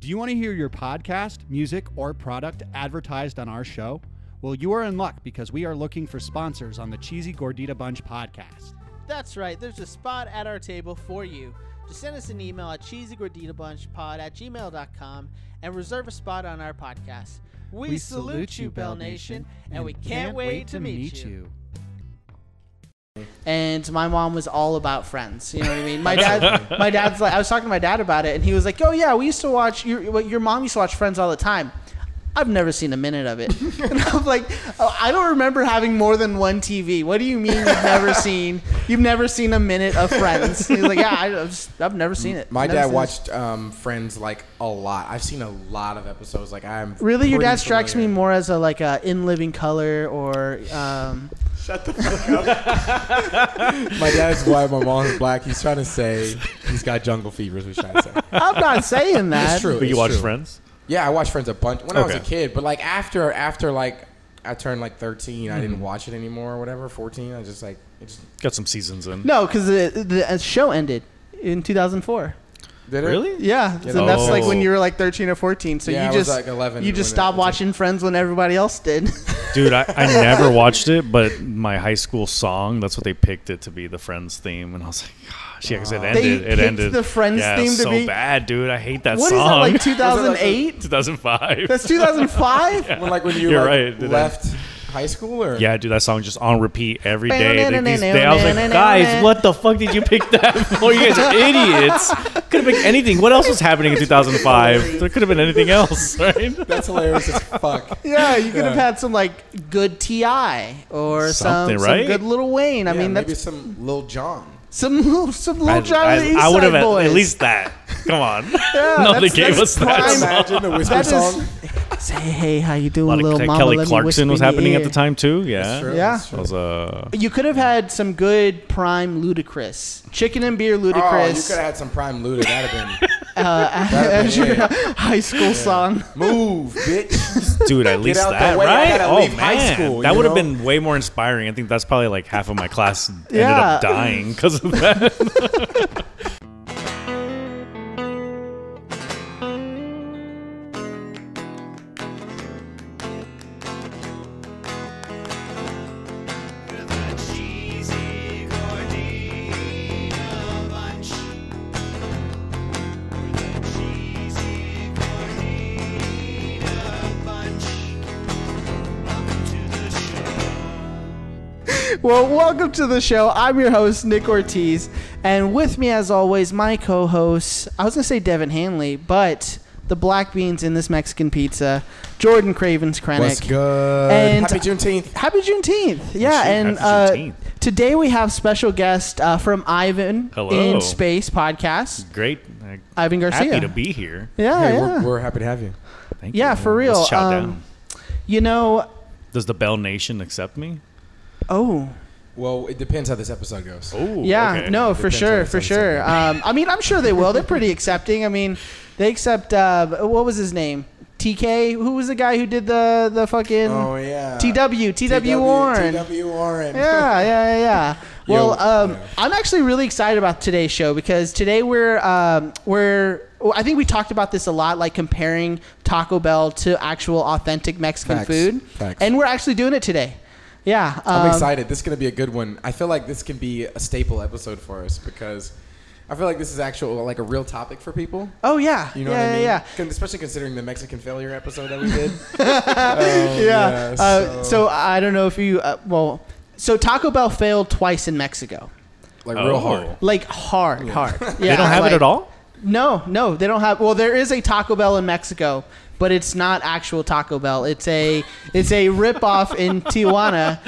Do you want to hear your podcast, music, or product advertised on our show? Well, you are in luck because we are looking for sponsors on the Cheesy Gordita Bunch podcast. That's right. There's a spot at our table for you. Just send us an email at cheesygorditabunchpod@gmail.com and reserve a spot on our podcast. We salute you, Bell Nation, and we can't wait to meet you. And my mom was all about Friends. You know what I mean? My dad's like, I was talking to my dad about it, and he was like, "Oh yeah, we used to watch your mom used to watch Friends all the time." I've never seen a minute of it. And I'm like, oh, I don't remember having more than one TV. What do you mean you've never seen a minute of Friends? He's like, yeah, I've never seen it. My dad watched Friends like a lot. I've seen a lot of episodes. Like I'm really, your dad strikes me more as a In Living Color or. Shut the fuck up. My dad's white, my mom's black. He's trying to say he's got jungle fever. Is what he's trying to say. I'm not saying that. It's true. But you watch Friends? Yeah, I watched Friends a bunch when I was a kid. But like after like I turned like 13, I didn't watch it anymore or whatever. 14, I just like got some seasons in. No, because the show ended in 2004. Did it? Really? Yeah. So that's like when you were like 13 or 14. So yeah, you just I was like 11. You just stopped watching Friends when everybody else did. Dude, I never watched it, but my high school song, that's what they picked it to be, the Friends theme. And I was like, gosh, yeah, because it ended. The Friends theme to be so bad, dude. I hate that what song. What is that, like 2008? 2005. That's 2005? Yeah. When you left high school? Or? Yeah, dude, that song just on repeat every day. I was like, guys, what the fuck did you pick that for? You guys are idiots. Could have picked anything. What else was happening in 2005? There could have been anything else, right? That's hilarious as fuck. Yeah, you could have had some like good T.I. or some good Lil Wayne. I mean, maybe some Lil Jon. Some Lil Jon. I would have at least that. Come on. Yeah, no, they gave us that. Imagine the whisper song. Say, hey, how you doing, little mama? Kelly Clarkson was happening at the time too. Yeah, that's true. Yeah. That's true. You could have had some good prime Ludacris, Chicken and Beer Ludacris. Oh, you could have had some prime Luda. That'd have been as your high school song. Move, bitch. Dude, at least that, right? Oh man, that would have been way more inspiring. I think that's probably like half of my class ended up dying because of that. Well, welcome to the show. I'm your host, Nick Ortiz, and with me, as always, my co-host, I was going to say Devin Hanley, but the black beans in this Mexican pizza, Jordan Cravens Krenek. What's good? And Happy Juneteenth. Happy Juneteenth. Yeah, and today we have special guest from Ivan in Space podcast. Great. Ivan Garcia. Happy to be here. Yeah, We're happy to have you. Thank you. Yeah, for real. Let's chow down. You know, does the Bell Nation accept me? Oh. Well, it depends how this episode goes. Oh, yeah, okay. No, for sure. I mean, I'm sure they will. They're pretty accepting. I mean, they accept, what was his name? TK? Who was the guy who did the fucking... Oh, yeah. TW Warren. TW Warren. Yeah. Well, I'm actually really excited about today's show because today I think we talked about this a lot, like comparing Taco Bell to actual authentic Mexican food. Facts. And we're actually doing it today. Yeah. I'm excited. This is going to be a good one. I feel like this can be a staple episode for us because I feel like this is like a real topic for people. Oh, yeah. You know what I mean? Yeah. Especially considering the Mexican failure episode that we did. So I don't know if you, so Taco Bell failed twice in Mexico. Like real hard. Like hard. Yeah, they don't have it at all? No, they don't have. Well, there is a Taco Bell in Mexico, but it's not actual Taco Bell. It's a ripoff in Tijuana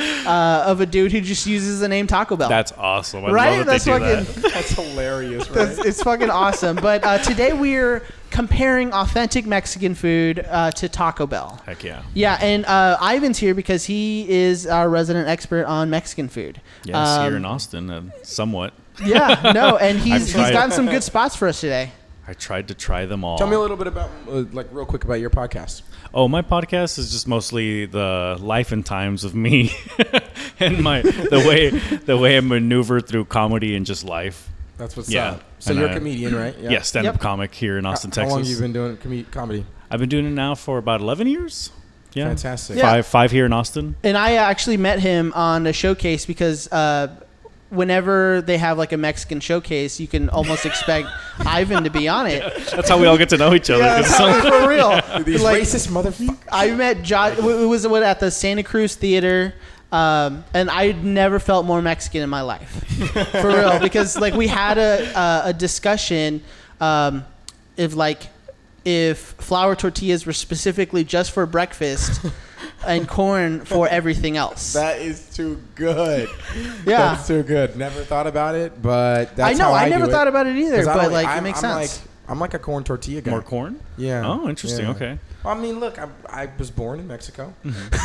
of a dude who just uses the name Taco Bell. That's awesome. I love that they do that. That's hilarious, right? It's fucking awesome. But today we're comparing authentic Mexican food to Taco Bell. Heck yeah. Yeah, and Ivan's here because he is our resident expert on Mexican food. Yes, here in Austin, somewhat. Yeah, no, and he's gotten some good spots for us today. I tried to try them all. Tell me a little bit about, real quick about your podcast. Oh, my podcast is just mostly the life and times of me and the way I maneuver through comedy and just life. That's what's Yeah. up. So And you're a I- comedian, right? Yeah, stand-up Yep. comic here in Austin, How Texas. long have you been doing comedy? I've been doing it now for about 11 years. Yeah. Fantastic. Yeah. Five here in Austin. And I actually met him on a showcase because whenever they have like a Mexican showcase, you can almost expect Ivan to be on it. That's how we all get to know each other. Yeah, that's how- for real. These Like, racist motherfuckers. I met Josh. It was at the Santa Cruz Theater, and I'd never felt more Mexican in my life, for real. Because like we had a discussion, if flour tortillas were specifically just for breakfast, and corn for everything else. That is too good. Yeah. That's too good. Never thought about it, but that's I know. how I do never it. thought about it either, 'Cause I but don't- like it I'm- makes sense. I'm like a corn tortilla guy. More corn? Yeah. Oh, interesting. Yeah. Okay. Well, I mean, look, I was born in Mexico, Mm-hmm.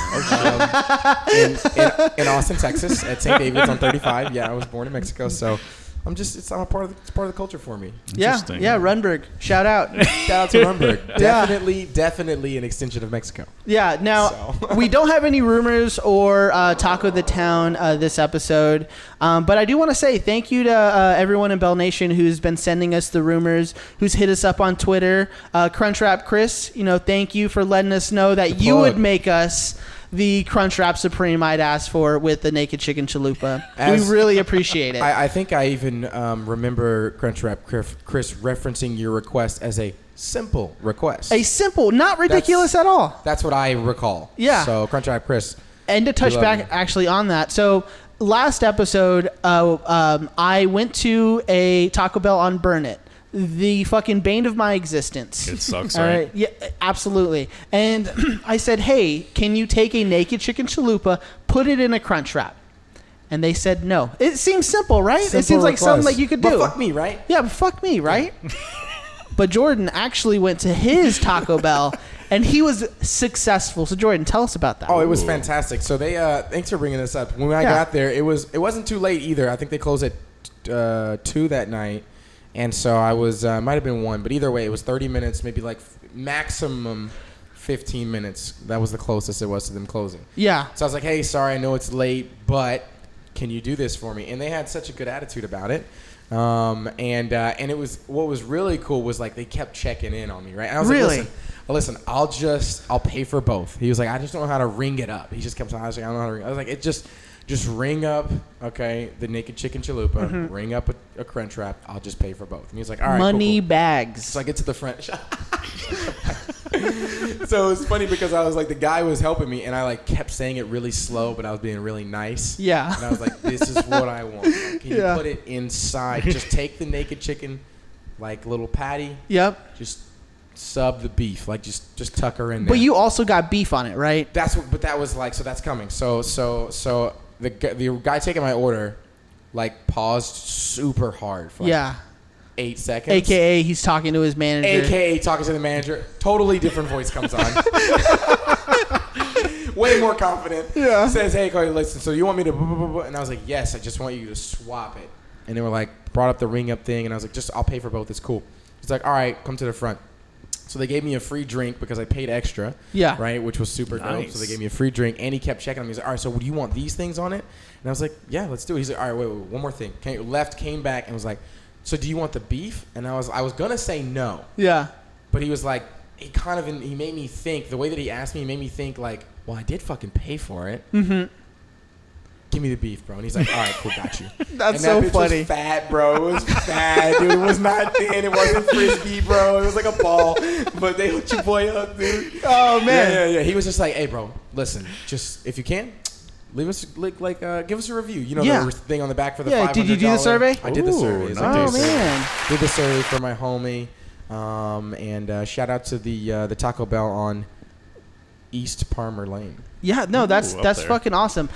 in Austin, Texas, at St. David's on 35. Yeah, I was born in Mexico, so it's a part of the culture for me. Yeah, Interesting. yeah. Runberg, shout out. Shout out to Nuremberg. Yeah. Definitely an extension of Mexico. Yeah. Now So. we don't have any rumors or Taco the Town this episode, but I do want to say thank you to everyone in Bell Nation who's been sending us the rumors, who's hit us up on Twitter. Crunchwrap Chris, thank you for letting us know that you would make us the Crunchwrap Supreme I'd asked for with the Naked Chicken Chalupa. We really appreciate it. I think I even remember Crunchwrap Chris referencing your request as a simple request. A simple, not ridiculous at all. That's what I recall. Yeah. So Crunchwrap Chris. And to touch love back you. actually on that, so last episode, I went to a Taco Bell on Burnett, the fucking bane of my existence. It sucks, All right? Yeah, absolutely. And I said, hey, can you take a Naked Chicken Chalupa, put it in a Crunch Wrap? And they said no. It seems simple, right? It seems like something like you could do. But fuck me, right? Yeah, but fuck me, right? But Jordan actually went to his Taco Bell, and he was successful. So Jordan, tell us about that. Oh, it was fantastic. So they thanks for bringing this up. When I got there, it wasn't too late either. I think they closed at 2 that night. And so I was might have been 1, but either way, it was 30 minutes, maybe like maximum 15 minutes. That was the closest it was to them closing. Yeah. So I was like, hey, sorry, I know it's late, but can you do this for me? And they had such a good attitude about it. And it was, what was really cool was like they kept checking in on me, right? And I was Really? like, listen, I'll pay for both. He was like, I just don't know how to ring it up. He just kept saying, I was like, I don't know how to ring it. I was like, just ring up, okay, the Naked Chicken Chalupa, ring up a Crunch Wrap. I'll just pay for both. And he was like, all right, Money cool. bags. So I get to the front. So it was funny because I was like, the guy was helping me, and I like kept saying it really slow, but I was being really nice. Yeah. And I was like, this is what I want. Like, can Yeah. you put it inside? Just take the naked chicken, like little patty. Yep. Just sub the beef, like just tuck her in there. But you also got beef on it, right? That's what. But that was like, so that's coming. So the guy taking my order, like paused super hard for like 8 seconds. AKA he's talking to his manager. AKA talking to the manager. Totally different voice comes on. Way more confident. Yeah. Says, hey, Cody, listen, so you want me to... And I was like, yes, I just want you to swap it. And they were like, brought up the ring up thing. And I was like, I'll pay for both. It's cool. He's like, all right, come to the front. So they gave me a free drink because I paid extra. Yeah. Right, which was super dope. Nice. So they gave me a free drink. And he kept checking on me. He's like, all right, so do you want these things on it? And I was like, yeah, let's do it. He's like, all right, wait, one more thing. Came back and was like, so do you want the beef? And I was going to say no. Yeah. But he was like, he made me think, the way that he asked me, he made me think like, well, I did fucking pay for it. Mm-hmm. Give me the beef, bro. And he's like, all right, cool, got you. That's and so that bitch funny. was fat, bro. It was fat, dude. It was not thin. It wasn't frisbee, bro. It was like a ball. But they hooked your boy up, dude. Oh, man. Yeah. He was just like, hey, bro, listen, just if you can, leave us give us a review. You know, Yeah. the thing on the back for the Yeah, $500. did you do the survey? I did the Ooh, survey. nice. Oh, man. Did the survey for my homie. And shout out to the Taco Bell on East Palmer Lane. Yeah, no, that's up there. fucking awesome.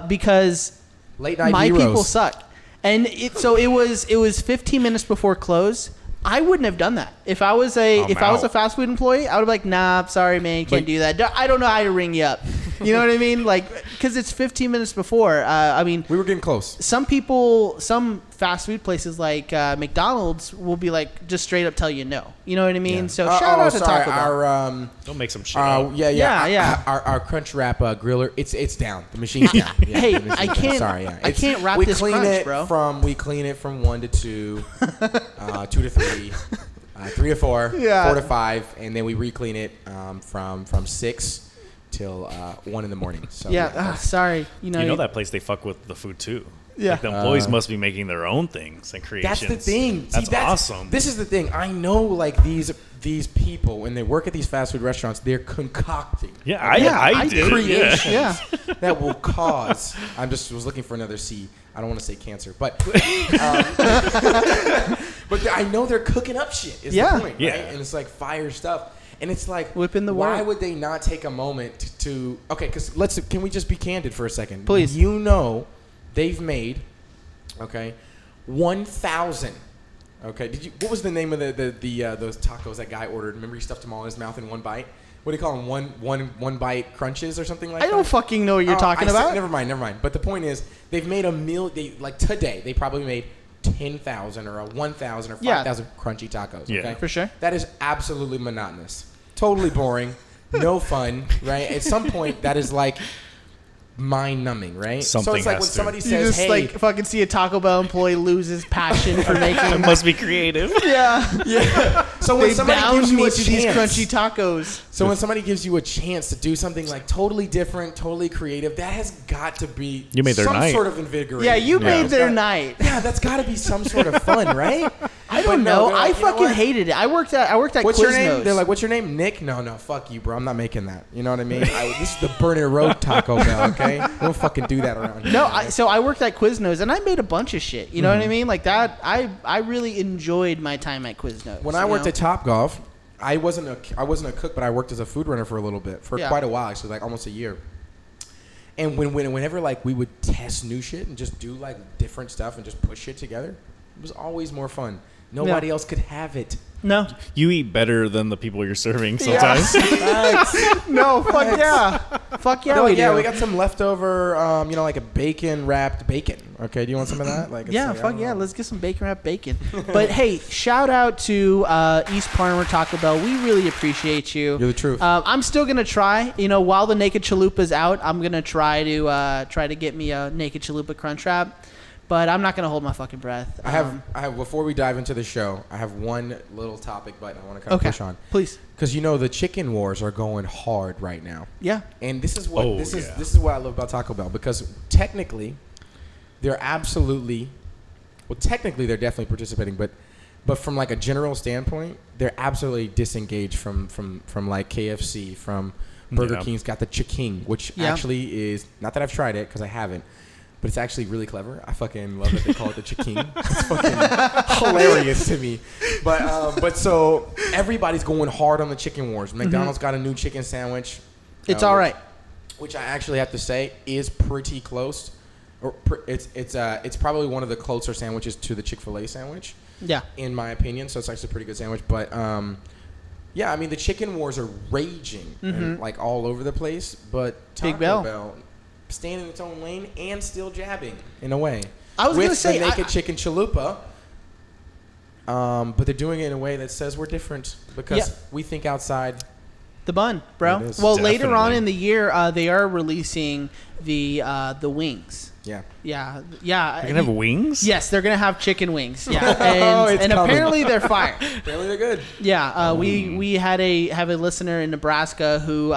Because Late night my heroes. people suck. And it was 15 minutes before close. I wouldn't have done that. If I was a I'm I was a out. fast food employee, I would be like, nah, sorry, man, can't But- do that. I don't know how to ring you up. You know what I mean? Like, because it's 15 minutes before. I mean, we were getting close. Some fast food places like McDonald's will be like just straight up tell you no. You know what I mean? Yeah. So shout out to Taco Bell. Don't make some shit up. Yeah. Our Crunch Wrap griller, it's down. The machine's down. Yeah, Hey, the machine's I can't. down. Sorry, yeah. I can't wrap this crunch, bro. We clean it from 1 to 2, 2 to 3. 3 to 4, 4 to 5, and then we re-clean it from 6 till 1 in the morning. So sorry. You know that place, they fuck with the food too. Yeah. Like the employees must be making their own things and creations. That's the thing. That's awesome. This is the thing. I know, like, these people, when they work at these fast food restaurants, they're concocting. Yeah, I did. Creations that will cause. I was looking for another C. I don't want to say cancer, but but I know they're cooking up shit. Is the point, right? Yeah. And it's like fire stuff. And it's like, whipping the why word. would they not take a moment to? Okay, because can we just be candid for a second? Please. You know, they've made 1,000. Okay, what was the name of those tacos that guy ordered? Remember, he stuffed them all in his mouth in one bite. What do you call them? One bite crunches or something like that? I don't fucking know what you're talking about. Never mind. But the point is, they've made today, they probably made 10,000 or 1,000 or 5,000 crunchy tacos. Yeah, okay? For sure. That is absolutely monotonous. Totally boring. No fun, right? At some point, that is like mind-numbing, right? Something so it's like has when to. somebody You says, just hey, like fucking see a Taco Bell employee lose his passion for making. It must be creative. Yeah. so when They somebody bound gives you me a to these chance, crunchy tacos. so when somebody gives you a chance to do something like totally different, totally creative, that has got to be You made their some night. sort of invigorating. Yeah, you made It's their got- night. Yeah, that's got to be some sort of fun, right? I don't know. they're I like, you know fucking what? hated it. I worked at What's your name? Quiznos. They're like, what's your name? Nick? No, fuck you, bro. I'm not making that. You know what I mean? This is the Burner Road Taco Bell, okay? Don't fucking do that around here. No, so I worked at Quiznos and I made a bunch of shit. You know what I mean? Like that. I really enjoyed my time at Quiznos. When I worked at Topgolf, I wasn't a cook, but I worked as a food runner for a little bit, for quite a while, actually, like almost a year. And whenever like we would test new shit and just do like different stuff and just push shit together, it was always more fun. Nobody else could have it. No. You eat better than the people you're serving sometimes. No, fuck yeah. Fuck yeah, No, we do. we got some leftover, like a bacon wrapped bacon. Okay, do you want some of that? Like, it's like, I fuck don't yeah. know. Let's get some bacon wrapped bacon. But hey, shout out to East Parmer Taco Bell. We really appreciate you. You're the truth. I'm still gonna try. While the Naked Chalupa's out, I'm gonna try to get me a Naked Chalupa Crunch Wrap. But I'm not gonna hold my fucking breath. I have. Before we dive into the show, I have one little topic button I want to kind of push on. Please. Because the chicken wars are going hard right now. Yeah. And this is what this yeah. is what I love about Taco Bell, because technically, they're definitely participating, but from like a general standpoint, they're absolutely disengaged from like KFC, from Burger King's got the chicken, which actually is, not that I've tried it because I haven't, but it's actually really clever. I fucking love that they call it the chicken. It's fucking hilarious to me. But so everybody's going hard on the chicken wars. McDonald's got a new chicken sandwich. It's all right. Which I actually have to say is pretty close. It's probably one of the closer sandwiches to the Chick-fil-A sandwich. Yeah. In my opinion, so it's actually a pretty good sandwich. But yeah, I mean the chicken wars are raging and like all over the place. But Taco Bell staying in its own lane and still jabbing in a way. I was gonna say the naked chicken chalupa. But they're doing it in a way that says we're different because we think outside the bun, bro. It is. Well, later on Definitely. in the year, they are releasing the wings. Yeah. Yeah. They're gonna have wings? Yes, they're gonna have chicken wings. Yeah, It's and coming. apparently they're fire. Apparently they're good. Yeah, we have a listener in Nebraska who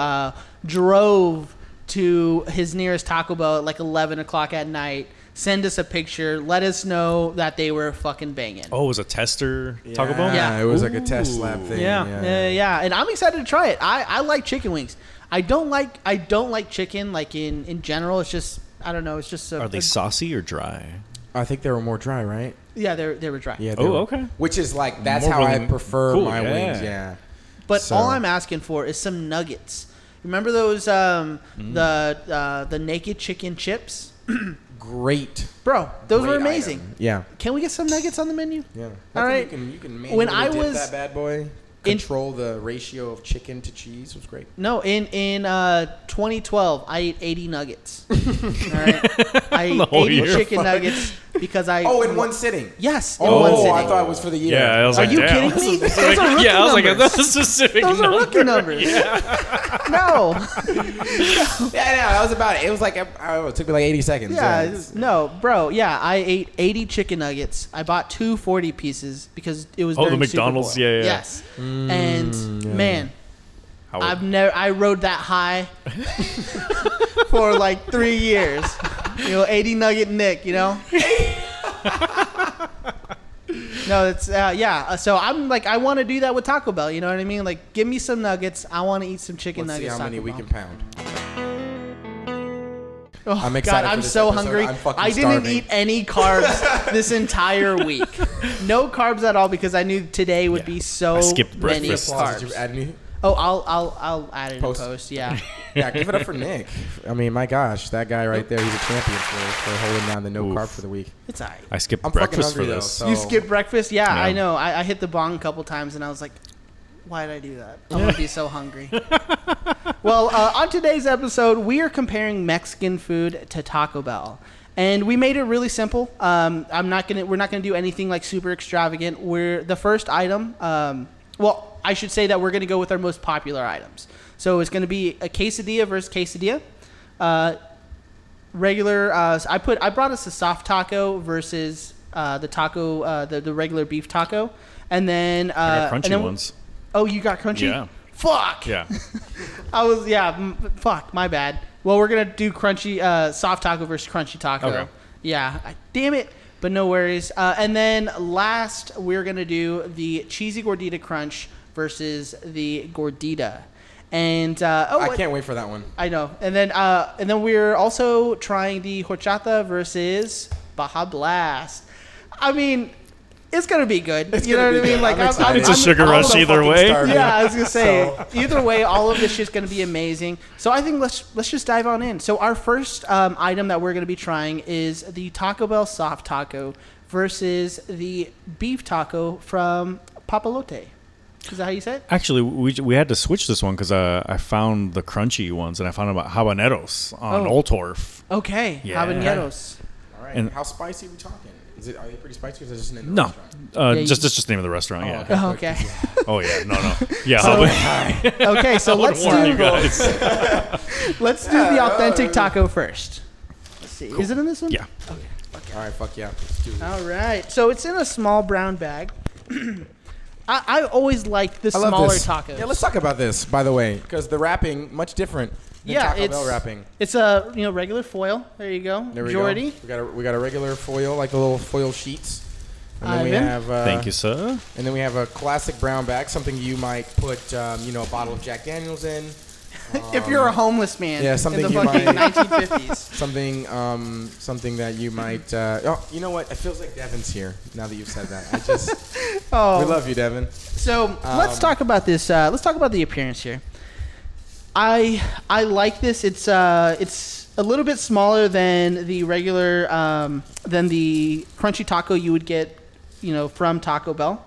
drove to his nearest Taco Bell at like 11 o'clock at night. Send us a picture. Let us know that they were fucking banging. Oh, it was a tester Taco Bell? Yeah. It was like a test lab thing. Yeah. And I'm excited to try it. I like chicken wings. I don't like chicken like in general. It's just, I don't know. It's just Are they saucy or dry? I think they were more dry, right? Yeah, they were dry. Yeah. Oh, okay. Which is like, that's More how I willing- prefer cool, my yeah. wings. Yeah. But So- all I'm asking for is some nuggets. Remember those the naked chicken chips? Great. Bro, those were Great amazing. item. Yeah. Can we get some nuggets on the menu? Yeah. All right. You can When manually I dip was- that bad boy. control the ratio of chicken to cheese. It was great. No, in 2012, I ate 80 nuggets. All right, I ate 80 chicken nuggets because I. Oh, in one sitting. Yes. In one sitting. I thought it was for the year. Yeah, I was Are like, you damn. kidding me? Those are rookie Yeah, I was like, numbers. that's a specific Those number. are rookie numbers. No. Yeah, that was about it. It was like, I don't know, it took me like 80 seconds. Yeah, no, bro. Yeah, I ate 80 chicken nuggets. I bought 2 40 pieces because it was Oh, the during Super McDonald's? Bowl. Yeah, yeah. Yes, and man, How I rode that high for like 3 years. 80 nugget Nick. No, it's yeah. So I'm like, I want to do that with Taco Bell. You know what I mean? Like, give me some nuggets. I want to eat some chicken Let's see nuggets. how many Taco we Bell. can pound. Oh, I'm excited God, for I'm this so episode. hungry. I'm fucking I didn't starving. eat any carbs this entire week. No carbs at all because I knew today would be so I skipped many breakfast. carbs. Did you add any? Oh, I'll add it Post. in post. Yeah. Yeah, give it up for Nick. I mean, my gosh, that guy right there, he's a champion for holding down the no carb for the week. It's alright. I skipped I'm fucking breakfast for hungry, though, this. so- You skipped breakfast? Yeah, Yeah. I know. I hit the bong a couple times and I was like, why did I do that? I'm gonna be so hungry. Well, on today's episode, we are comparing Mexican food to Taco Bell. And we made it really simple. We're not gonna do anything like super extravagant. We're the first item. Well, I should say that we're gonna go with our most popular items. So it's gonna be a quesadilla versus quesadilla. Regular. I brought us a soft taco versus the taco, the regular beef taco, and then I got crunchy and then, ones. Oh, you got crunchy? Yeah. Fuck. Yeah. Fuck. My bad. Well, we're gonna do crunchy, soft taco versus crunchy taco. Okay. Yeah. Damn it. But no worries. And then last, we're gonna do the cheesy gordita crunch versus the gordita. And I can't wait for that one. I know. And then we're also trying the horchata versus Baja Blast. I mean, it's gonna be good. It's You know gonna what I be mean? good. Like I'm excited. It's a sugar I'm rush so either fucking way. starving. yeah, I was gonna say. So- Either way, all of this shit's gonna be amazing. So I think let's just dive on in. So our first item that we're gonna be trying is the Taco Bell soft taco versus the beef taco from Papalote. Is that how you say it? Actually, we had to switch this one because I found the crunchy ones and I found about habaneros on Oh. Oltorf. Okay, Yeah. habaneros. All right. And- How spicy are we talking? Are they pretty spicy or is it just an No, restaurant? you- just it's just the name of the restaurant. Oh, Yeah. okay. Oh, okay. Oh yeah. No. Yeah. So- Okay, so let's warn you do guys. the authentic taco first. Let's see. Is it in this one? Yeah. All right, fuck yeah. Let's do it. All right. So it's in a small brown bag. I always liked the I love smaller this. tacos. Yeah, let's talk about this, by the way, because the wrapping much different than Taco Bell wrapping. It's a regular foil. There you go. There we Jordy. go. We got a regular foil, like the little foil sheets. And then we Ivan. have Thank you, sir. And then we have a classic brown bag, something you might put a bottle of Jack Daniels in. If you're a homeless man yeah, in something the you fucking might- 1950s. Something that you might. You know what? It feels like Devin's here now that you've said that. I just Oh. we love you, Devin. So let's talk about this. Let's talk about the appearance here. I like this. It's a little bit smaller than the regular than the crunchy taco you would get, from Taco Bell.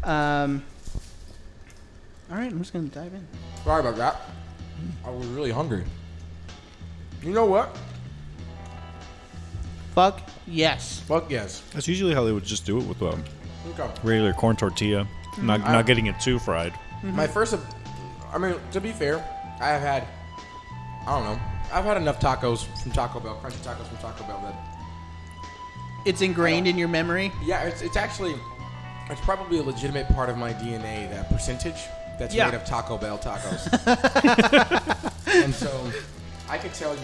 All right, I'm just gonna dive in. Sorry about that. I was really hungry. You know what? Fuck yes. Fuck yes. That's usually how they would just do it with Okay. regular corn tortilla, not getting it too fried. My first, I mean, to be fair, I have had, I don't know, I've had enough tacos from Taco Bell, crunchy tacos from Taco Bell that, It's ingrained in your memory. yeah, it's actually, it's probably a legitimate part of my DNA, that percentage that's Yeah. made of Taco Bell tacos. And so, I could tell you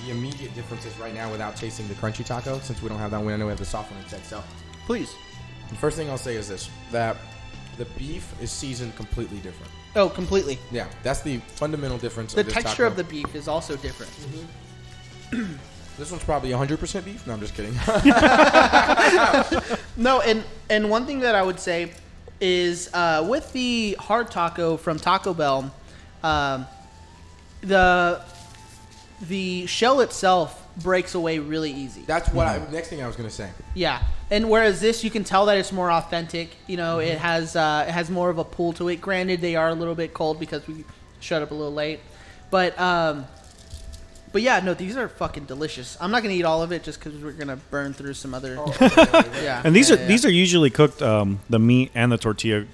the immediate differences right now without tasting the crunchy taco, since we don't have that one. I know we have the soft one instead. So, Please. the first thing I'll say is this, that the beef is seasoned completely different. Oh, completely. Yeah, that's the fundamental difference. The of this texture taco. of the beef is also different. This one's probably 100% beef. No, I'm just kidding. No, and one thing that I would say is with the hard taco from Taco Bell, the shell itself breaks away really easy. That's what next thing I was gonna say. Yeah, and whereas this, you can tell that it's more authentic. You know, it has more of a pull to it. Granted, they are a little bit cold because we showed up a little late, but yeah, no, these are fucking delicious. I'm not gonna eat all of it just because we're gonna burn through some other. Yeah, and these are usually cooked. The meat and the tortilla,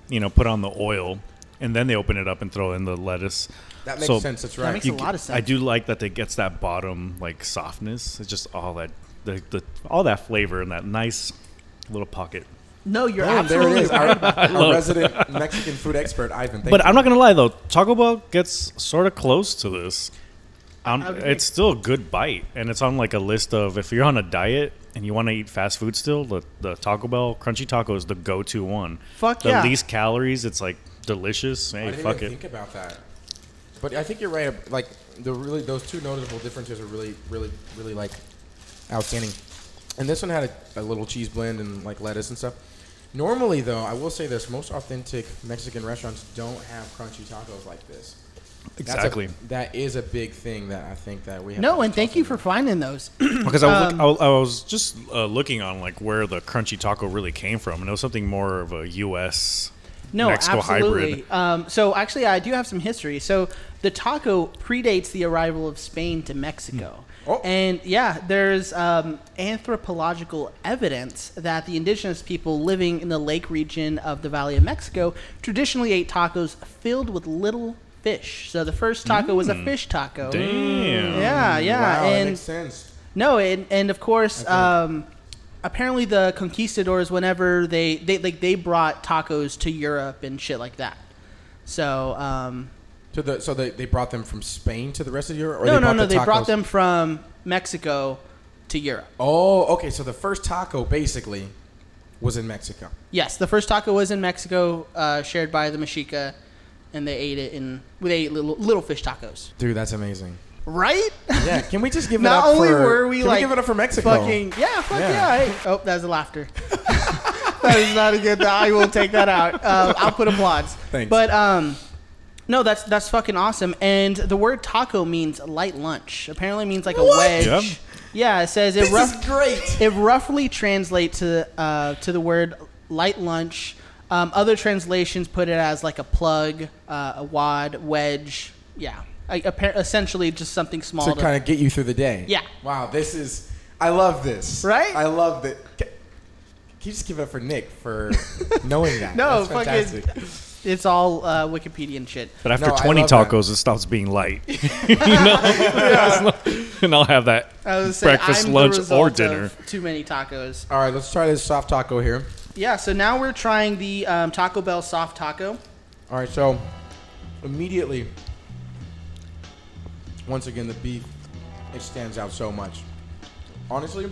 put on the oil, and then they open it up and throw in the lettuce. That makes sense. That's right. That makes a lot of sense. I do like that it gets that bottom like softness. It's just all that all that flavor in that nice little pocket. No, you're there absolutely it is. right. Our resident Mexican food expert, Ivan. But I'm not gonna lie though, Taco Bell gets sort of close to this. It's still a good bite, and it's on like a list of if you're on a diet and you want to eat fast food still, the Taco Bell Crunchy Taco is the go-to one. Fuck the yeah. least calories. It's like delicious. Hey, I didn't fuck even it. think about that. But I think you're right. Like those two noticeable differences are really, really, really like outstanding. And this one had a little cheese blend and like lettuce and stuff. Normally, though, I will say this: most authentic Mexican restaurants don't have crunchy tacos like this. Exactly. That is a big thing that I think that we have. No, and thank you for finding those. Because I was just looking on like where the Crunchy Taco really came from, and it was something more of a U.S. Mexico absolutely. hybrid. So actually, I do have some history. So the taco predates the arrival of Spain to Mexico. Oh. And yeah, there's anthropological evidence that the indigenous people living in the lake region of the Valley of Mexico traditionally ate tacos filled with little fish. So the first taco was a fish taco. Damn. Yeah. Wow, and that makes sense. no, and of course, apparently the conquistadors, whenever they brought tacos to Europe and shit like that. So So they brought them from Spain to the rest of Europe? Or no, they tacos? brought them from Mexico to Europe. Oh, okay. So the first taco basically was in Mexico. Yes, the first taco was in Mexico, shared by the Mexica, and they ate it they ate little fish tacos. Dude, that's amazing. Right? Yeah. Can we just give it Not up only for? were we can like we give it up for Mexico? fucking yeah. Hey. Oh, that's a laughter. That is not a good. I will take that out. I'll put applause. Thanks. But no, that's fucking awesome. And the word taco means light lunch. Apparently means like a wedge. Yep. Yeah, it says it. This is great. It roughly translates to the word light lunch. Other translations put it as like a plug, a wad, wedge. Yeah, essentially just something small To kind of get you through the day. Yeah. Wow, I love this. Right? I love that. Can you just give it up for Nick for knowing that? No, That's fantastic. fucking. It's all Wikipedia shit. But after No, I 20 love that. tacos, it stops being light. And I'll have that I was breakfast, I'm lunch, the result or dinner. of too many tacos. All right, let's try this soft taco here. Yeah, so now we're trying the Taco Bell soft taco. All right, so immediately, once again, the beef, it stands out so much. Honestly,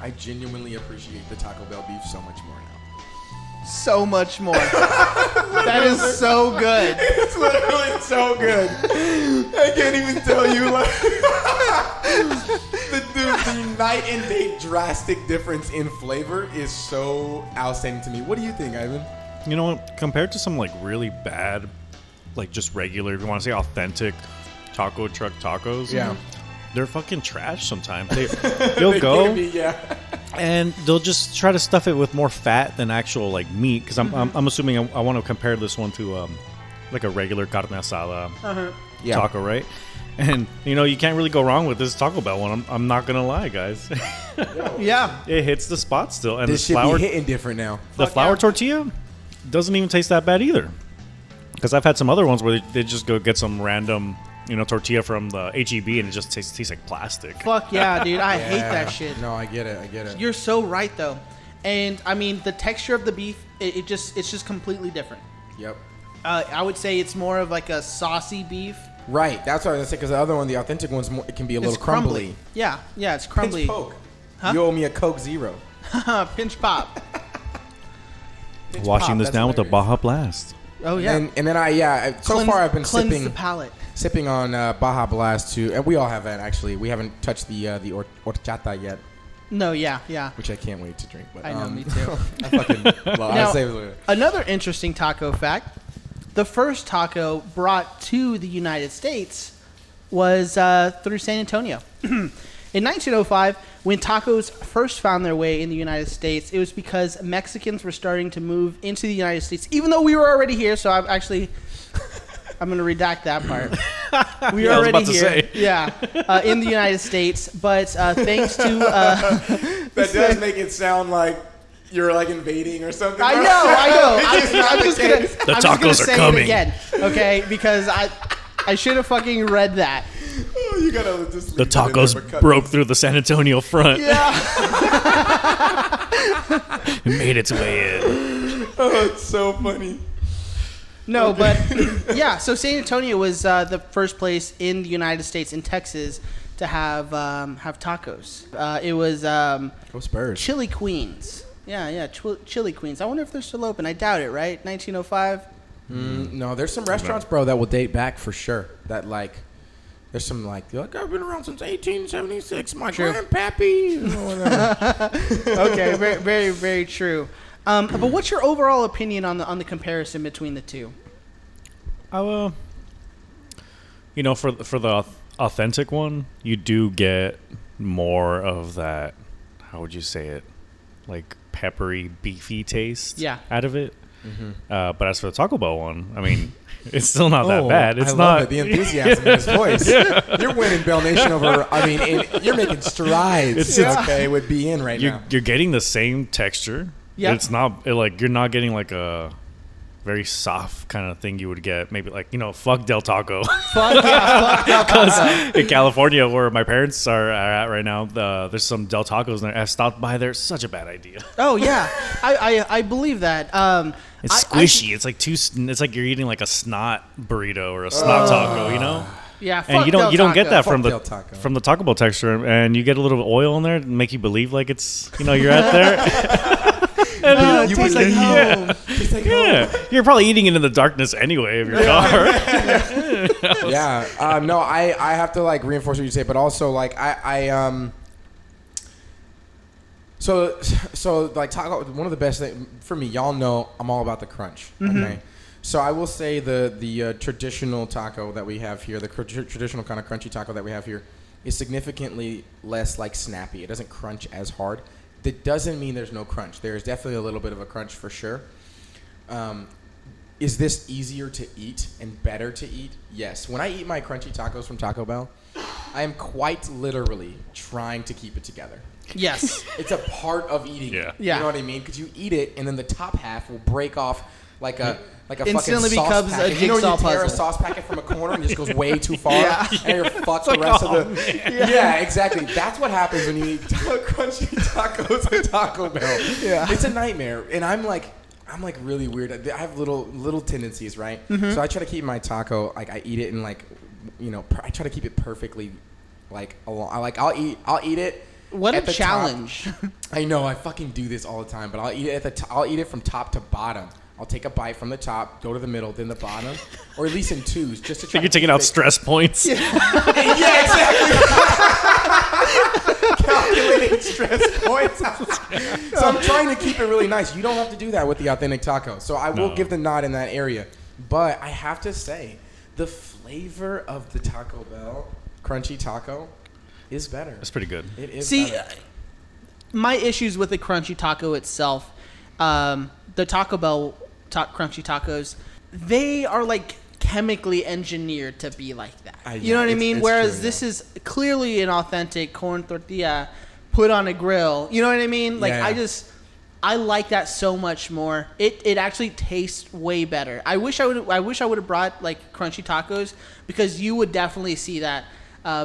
I genuinely appreciate the Taco Bell beef so much more now. So much more. That is so good. It's literally so good. I can't even tell you. Like, the night and day drastic difference in flavor is so outstanding to me. What do you think, Ivan? You know what? Compared to some like really bad, like just regular, if you want to say authentic taco truck tacos, Yeah. they're fucking trash sometimes. You'll go and they'll just try to stuff it with more fat than actual like meat. Because I'm assuming I want to compare this one to like a regular carne asada taco, right? And you can't really go wrong with this Taco Bell one. I'm not gonna lie, guys. Yeah. It hits the spot still, and This the should flour, be hitting different now. the flour tortilla doesn't even taste that bad either. Because I've had some other ones where they just go get some random tortilla from the HEB and it just tastes like plastic. Fuck yeah, dude. I hate that shit. No, I get it. You're so right though. And I mean the texture of the beef, it's just completely different. Yep. I would say it's more of like a saucy beef. Right. That's what I was gonna say. Because the other one, the authentic one's more. It can be a little It's crumbly. crumbly. Yeah, it's crumbly. Pinch Coke. You owe me a Coke Zero. Pinch pop. Pinch Washing pop, this that's down with a hilarious. Baja Blast. Oh yeah. And then so far I've been cleanse sipping the palate. sipping on Baja Blast too, and we all have that actually. We haven't touched the horchata yet, No, yeah. which I can't wait to drink. But I know, me too. I fucking love. Now, I'll save it later. Another interesting taco fact: the first taco brought to the United States was through San Antonio. In 1905, when tacos first found their way in the United States, it was because Mexicans were starting to move into the United States, even though we were already here. So I'm going to redact that part. We were already here. Yeah, in the United States. But thanks to... that does make it sound like you're like invading or something. I know. I'm just going to... The tacos are coming. Again, okay? Because I should have fucking read that. Oh, you gotta just the tacos broke through the San Antonio front. Yeah. It made its way in. Oh, it's so funny. No, but yeah. So San Antonio was the first place in the United States, in Texas, to have tacos. It was Go Spurs. Chili Queens. Yeah, Chili Queens. I wonder if they're still open. I doubt it. Right, 1905. No, there's some restaurants, bro, that will date back for sure. That like. There's some like I've been around since 1876. My grandpappy. Okay, very, very, very true. But what's your overall opinion on the comparison between the two? For the authentic one, you do get more of that. How would you say it? Like peppery, beefy taste. Out of it. Mm-hmm. But as for the Taco Bell one, I mean. It's still not that bad. It's not the enthusiasm in his voice. Yeah. You're winning Bell Nation over. I mean, you're making strides. It would be in now. You're getting the same texture. Yeah. It's not like you're not getting like a very soft kind of thing you would get. Maybe like fuck Del Taco. Fuck Del Taco. In California, where my parents are at right now, there's some Del Tacos there. I stopped by there. Such a bad idea. Oh yeah, I believe that. It's squishy. It's like it's like you're eating like a snot burrito or a snot taco, Yeah, and you don't get that from the Taco Bell texture, and you get a little oil in there to make you believe like it's you're at there. It tastes like home. You're probably eating it in the darkness anyway of your car. No, I have to like reinforce what you say, but also like So like taco. One of the best things for me, y'all know, I'm all about the crunch. Mm-hmm. Okay, so I will say the traditional taco that we have here, the traditional kind of crunchy taco that we have here, is significantly less like snappy. It doesn't crunch as hard. That doesn't mean there's no crunch. There is definitely a little bit of a crunch for sure. Is this easier to eat and better to eat? Yes. When I eat my crunchy tacos from Taco Bell, I am quite literally trying to keep it together. Yes. It's a part of eating it. Yeah. You know what I mean? Because you eat it, and then the top half will break off like a instantly fucking sauce becomes packet. a jigsaw you tear puzzle. a sauce packet from a corner and it just goes way too far, and you're fucked the rest of the... Yeah, exactly. That's what happens when you eat crunchy tacos at Taco Bell. Yeah. It's a nightmare. And I'm like really weird. I have little tendencies, right? Mm-hmm. So I try to keep my taco, like I eat it in like, I try to keep it perfectly like I'll eat it. What a challenge. I know, I fucking do this all the time, but I'll eat it I'll eat it from top to bottom. I'll take a bite from the top, go to the middle, then the bottom, or at least in twos, just to try. You're taking out stress points. Yeah, yeah, exactly. Calculating stress points. So I'm trying to keep it really nice. You don't have to do that with the authentic taco. So I will give the nod in that area. But I have to say, the flavor of the Taco Bell crunchy taco is better. That's pretty good. It is better. My issues with the crunchy taco itself, the Taco Bell crunchy tacos, they are like chemically engineered to be like that. You know what I mean? Whereas true, this is clearly an authentic corn tortilla put on a grill. You know what I mean? Like I like that so much more. It actually tastes way better. I wish I would have brought like crunchy tacos, because you would definitely see that,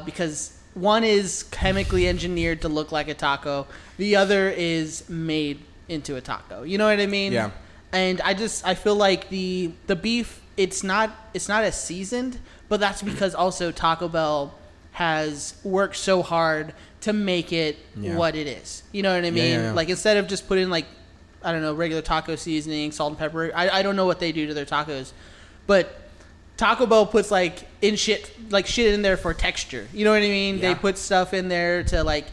because one is chemically engineered to look like a taco. The other is made into a taco. You know what I mean? Yeah. And I feel like the beef, it's not as seasoned, but that's because also Taco Bell has worked so hard to make it what it is. You know what I mean? Yeah. Like instead of just putting like, I don't know, regular taco seasoning, salt and pepper. I don't know what they do to their tacos, but Taco Bell puts like shit in there for texture. You know what I mean? Yeah. They put stuff in there to like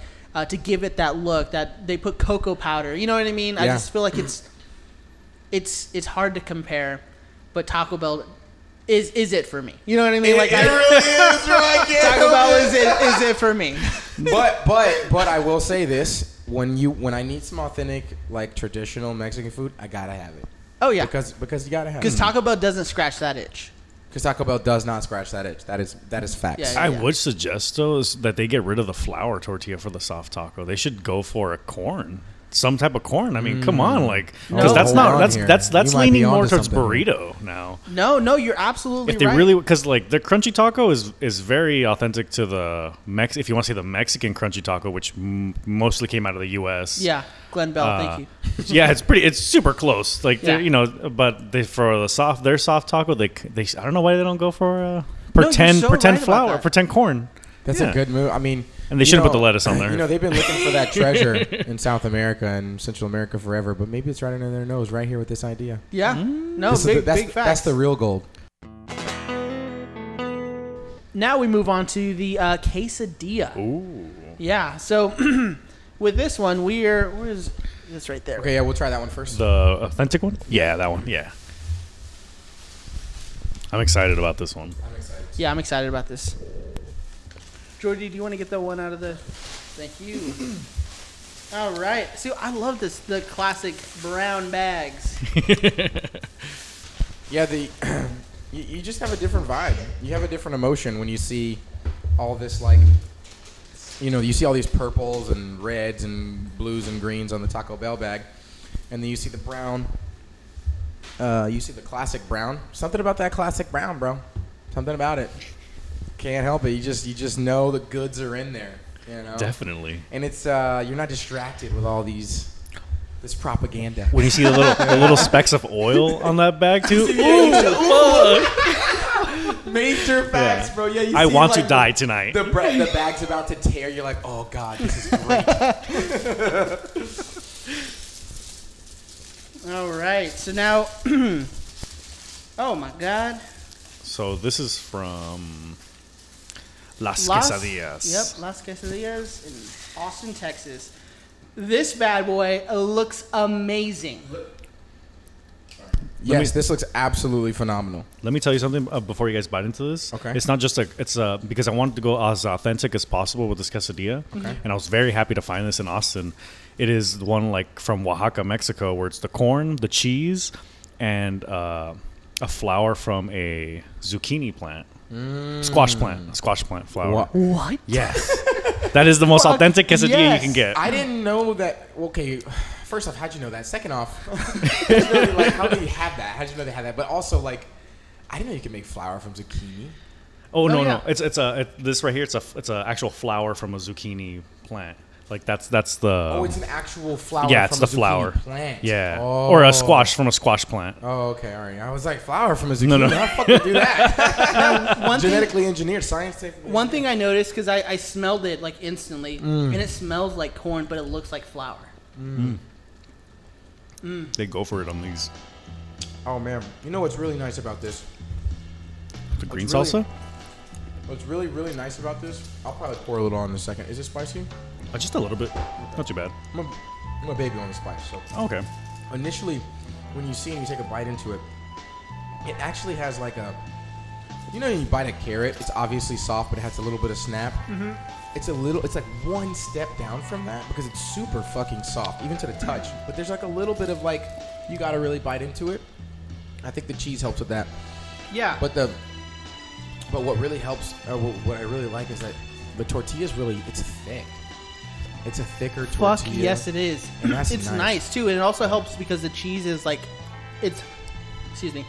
to give it that look. That they put cocoa powder. You know what I mean? Yeah. I just feel like it's hard to compare, but Taco Bell is it for me. You know what I mean? Like it really is, right? Taco Bell is it for me. But I will say this: when I need some authentic, like traditional Mexican food, I gotta have it. Oh yeah, because you gotta have it. Because Taco Bell doesn't scratch that itch. Because Taco Bell does not scratch that itch. That is facts. Yeah. I would suggest though is that they get rid of the flour tortilla for the soft taco. They should go for a corn. Some type of corn. I mean, come on, like because that's leaning more towards burrito now. No, you're absolutely if they right. really because like the crunchy taco is very authentic to the if you want to say the Mexican crunchy taco, which mostly came out of the U.S. Yeah, Glenn Bell, thank you. Yeah, it's super close. Like but for their soft taco, they I don't know why they don't go for pretend flour, pretend corn. That's a good move. I mean. And they shouldn't put the lettuce on there. You know, they've been looking for that treasure in South America and Central America forever, but maybe it's right under their nose right here with this idea. Yeah. No, big facts. That's the real gold. Now we move on to the quesadilla. Ooh. Yeah. So with this one, where's this right there? Okay, yeah, we'll try that one first. The authentic one? Yeah, that one. Yeah. I'm excited about this one. Yeah, I'm excited about this. Jordy, do you want to get that one out of the... Thank you. All right. See, I love this, the classic brown bags. Yeah, you just have a different vibe. You have a different emotion when you see all this, like, you know, you see all these purples and reds and blues and greens on the Taco Bell bag, and then you see the brown. You see the classic brown. Something about that classic brown, bro. Something about it. Can't help it. You just know the goods are in there. You know? Definitely. And it's you're not distracted with all this propaganda. When you see the little specks of oil on that bag too. Ooh, fuck. Major facts, bro. Yeah, you I see, want like, to die tonight. The bag's about to tear. You're like, oh god, this is great. All right. So now, oh my god. So this is from Las Quesadillas. Yep, Las Quesadillas in Austin, Texas. This bad boy looks amazing. Yes, this looks absolutely phenomenal. Let me tell you something before you guys bite into this. Okay. It's not just because I wanted to go as authentic as possible with this quesadilla. Okay. And I was very happy to find this in Austin. It is the one like from Oaxaca, Mexico, where it's the corn, the cheese, and a flower from a zucchini plant. Squash plant flour. What? Yes. That is the most authentic quesadilla you can get. I didn't know that. Okay, first off, how'd you know that? Second off, it's really like, how do you have that? How'd you know they had that? But also, like, I didn't know you could make flour from zucchini. Oh no. It's this right here. It's a actual flower from a zucchini plant. Like that's the. Oh, it's an actual flower. Yeah, it's from the a flower plant. Yeah, oh. Or a squash from a squash plant. Oh, okay, all right. I was like, flower from a zucchini. No. How the fuck would do that? Genetically engineered, scientific. One thing I noticed because I smelled it like instantly, and it smells like corn, but it looks like flour. They go for it on these. Oh man, you know what's really nice about this? The green salsa. What's really, really nice about this? I'll probably pour a little on in a second. Is it spicy? Just a little bit. Not too bad. I'm a baby on the spice. So Okay. initially, when you see and you take a bite into it, it actually has like a, you know, when you bite a carrot, it's obviously soft, but it has a little bit of snap. Mm-hmm. It's like one step down from that because it's super fucking soft, even to the touch. But there's like a little bit of like, you gotta really bite into it. I think the cheese helps with that. Yeah. But what really helps, or what I really like, is that the tortilla is really, it's thick. It's a thicker tortilla. Fuck yes, it is. And that's it's nice too, and it also helps because the cheese is like, excuse me.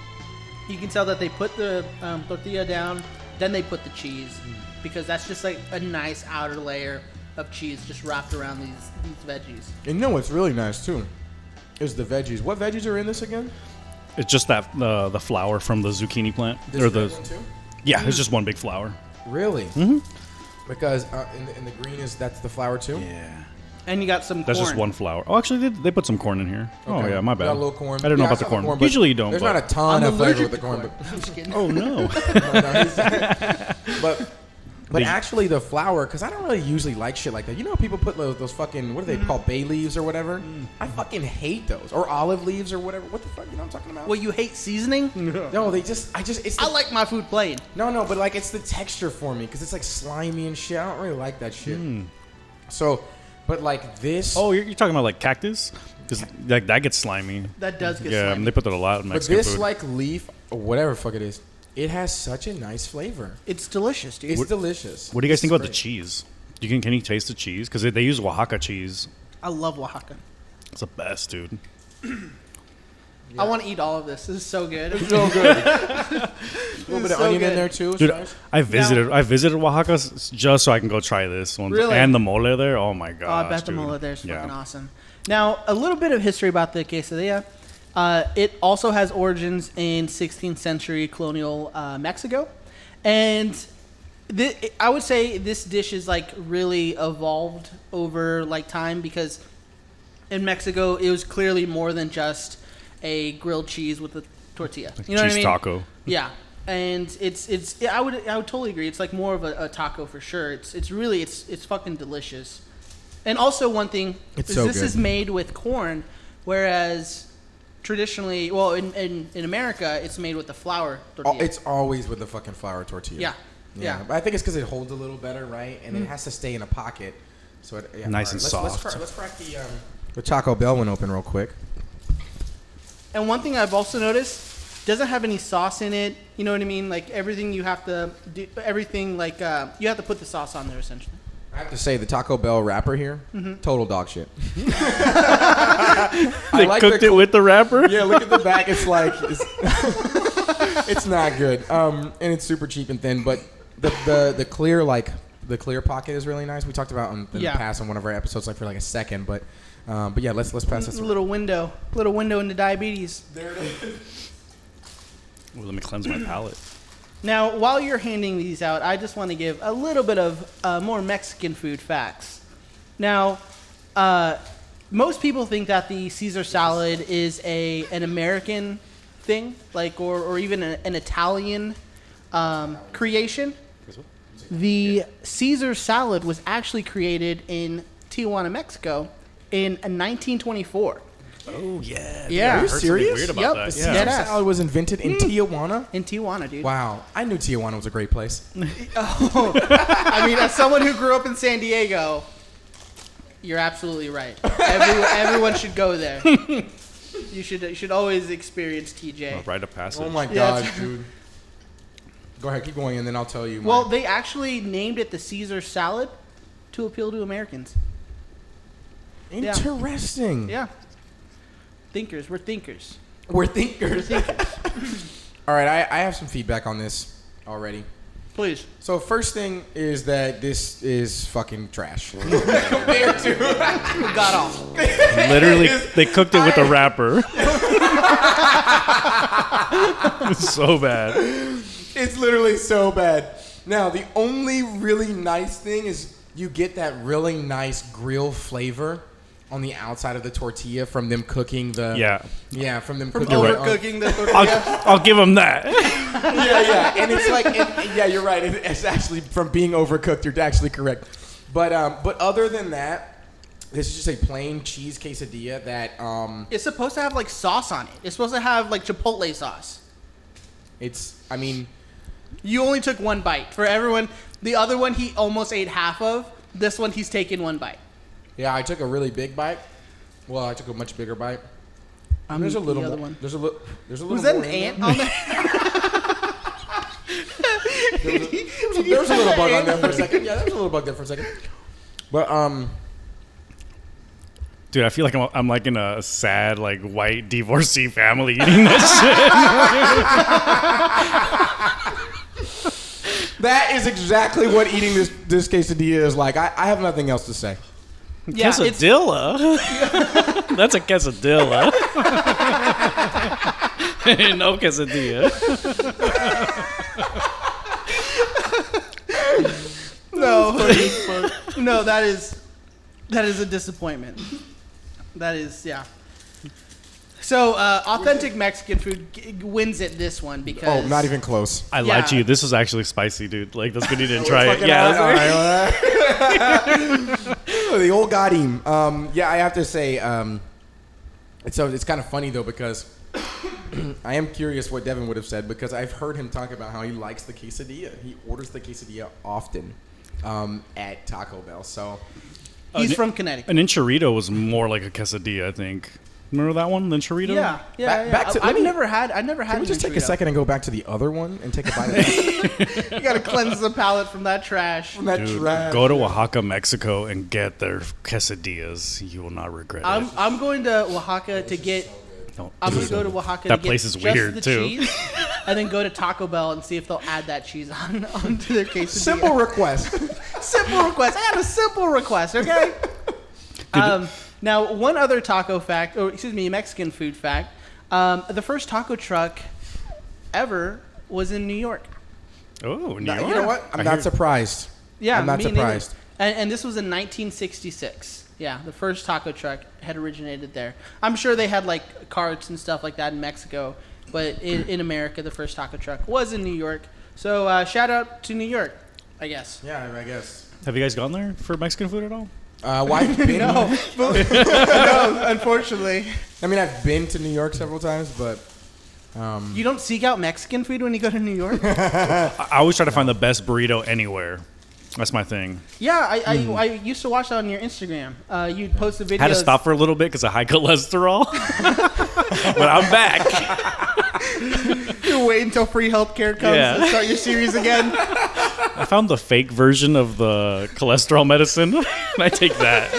You can tell that they put the tortilla down, then they put the cheese, because that's just like a nice outer layer of cheese just wrapped around these veggies. And you know what's really nice too, is the veggies. What veggies are in this again? It's just that the flower from the zucchini plant. This one too? Yeah, it's just one big flower. Really? Mm-hmm. Because in the green that's the flour too? Yeah. And you got some That's corn. just one flour. Oh, actually, they put some corn in here. Okay. Oh, yeah, my bad. Got a little corn. I didn't know about the corn. Usually you don't. There's not a ton I'm of flavor allergic with the to corn. corn. I'm just kidding. Oh, no. But But actually, the flour, because I don't really usually like shit like that. You know, people put those fucking, what are they called, bay leaves or whatever? I fucking hate those. Or olive leaves or whatever. What the fuck? You know what I'm talking about? Well, you hate seasoning? No, it's I like my food plain. No, but like it's the texture for me because it's like slimy and shit. I don't really like that shit. So, but like this. Oh, you're talking about like cactus? Because like that gets slimy. That does get Yeah, slimy. they put that a lot in But Mexican this food. like leaf or whatever the fuck it is, it has such a nice flavor. It's delicious, dude. It's delicious. What do you guys think about the great. cheese? Can you taste the cheese? Because they use Oaxaca cheese. I love Oaxaca. It's the best, dude. I want to eat all of this. This is so good. It's so good. A little bit of so onion in good. there too. Dude, Nice. I visited Oaxaca just so I can go try this one. Really? And the mole there. Oh my god. Oh, I bet the mole there is fucking awesome. Now, a little bit of history about the quesadilla. It also has origins in 16th century colonial Mexico. And I would say this dish is like really evolved over like time because in Mexico, it was clearly more than just a grilled cheese with a tortilla. You know what I cheese mean? taco. Yeah. And I would totally agree. It's like more of a taco for sure. It's really fucking delicious. And also one thing It's is so this good. is made with corn, whereas traditionally, well, in America, it's made with the flour tortilla. It's always with the fucking flour tortilla. Yeah. But I think it's because it holds a little better, right? And it has to stay in a pocket. So Nice and soft. Let's crack the Taco Bell one open real quick. And one thing I've also noticed, doesn't have any sauce in it. You know what I mean? Like everything you have to do, everything like you have to put the sauce on there essentially. I have to say, the Taco Bell wrapper here, total dog shit. They cooked it with the wrapper? Yeah, look at the back. It's like it's not good. And it's super cheap and thin. But the clear clear pocket is really nice. We talked about in the past on one of our episodes, like for like a second. But yeah, let's pass this. A little window into diabetes. There it is. Ooh, let me cleanse my palate. Now, while you're handing these out, I just want to give a little bit of more Mexican food facts. Now, most people think that the Caesar salad is an American thing, like or even an Italian creation. The Caesar salad was actually created in Tijuana, Mexico, in 1924. Oh, yeah. Yeah. Are you I've heard something serious? weird about Yep. that. The Yeah. Caesar Caesar salad was invented in Tijuana. In Tijuana, dude. Wow, I knew Tijuana was a great place. I mean, as someone who grew up in San Diego, you're absolutely right. Everyone should go there. You should always experience TJ. Oh, rite of passage. Oh my Yeah, god, dude. Go ahead, keep going, and then I'll tell you. Well, they actually named it the Caesar salad to appeal to Americans. Interesting. Yeah. Thinkers. We're thinkers. We're thinkers. All right, I have some feedback on this already. Please. So first thing is that this is fucking trash compared to Got off. Literally, they cooked it with a wrapper. It's so bad. It's literally so bad. Now the only really nice thing is you get that really nice grill flavor on the outside of the tortilla from them cooking the from them cooking Overcooking the tortilla. I'll give them that. and it's like you're right. It's actually from being overcooked. You're actually correct. But other than that, this is just a plain cheese quesadilla that It's supposed to have like sauce on it. It's supposed to have like Chipotle sauce. You only took one bite. For everyone, the other one he almost ate half of. This one he's taken one bite. Yeah, I took a really big bite. Well, I took a much bigger bite. There's a little the more. other one. There's a little. Was that more an in ant there. on there? There was a little bug on there for a second. Yeah, there was a little bug there for a second. But Dude, I feel like I'm like in a sad, like, white divorcee family eating this shit. that is exactly what eating this quesadilla is like. I have nothing else to say. Yeah, Quesadilla? That's a quesadilla. No quesadilla. No, that is a disappointment. That is, yeah. So, authentic Mexican food wins it this one because... Oh, not even close. I lied to you. This is actually spicy, dude. Like, that's good you didn't try it. Yeah. The old got him. Yeah, I have to say, it's kind of funny, though, because I am curious what Devin would have said, because I've heard him talk about how he likes the quesadilla. He orders the quesadilla often at Taco Bell, so... He's from Connecticut. An enchilada was more like a quesadilla, I think. Remember that one, the enchilada? Yeah. Back to- I've never had. Can we just take a second and go back to the other one and take a bite of that? You gotta cleanse the palate from that trash. Dude, go to Oaxaca, Mexico, and get their quesadillas. You will not regret it. I'm going to Oaxaca to get. No, I'm gonna go to Oaxaca. that to get place is just weird the too. Cheese, and then go to Taco Bell and see if they'll add that cheese onto their quesadilla. Simple request. Simple request. I got a simple request. Okay. Now, one other taco fact, or excuse me, Mexican food fact. The first taco truck ever was in New York. Oh, New York. You know what? I'm not surprised. Yeah, I'm not me surprised. neither. And this was in 1966. Yeah, the first taco truck had originated there. I'm sure they had like carts and stuff like that in Mexico, but in America, the first taco truck was in New York. So shout out to New York, I guess. Yeah, I guess. Have you guys gone there for Mexican food at all? Why been? No, no, unfortunately. I mean, I've been to New York several times, but You don't seek out Mexican food when you go to New York? I always try to find the best burrito anywhere. That's my thing. Yeah, I used to watch that on your Instagram. You'd post the videos. Had to stop for a little bit because of high cholesterol. But I'm back. You wait until free healthcare comes and start your series again. I found the fake version of the cholesterol medicine, and I take that.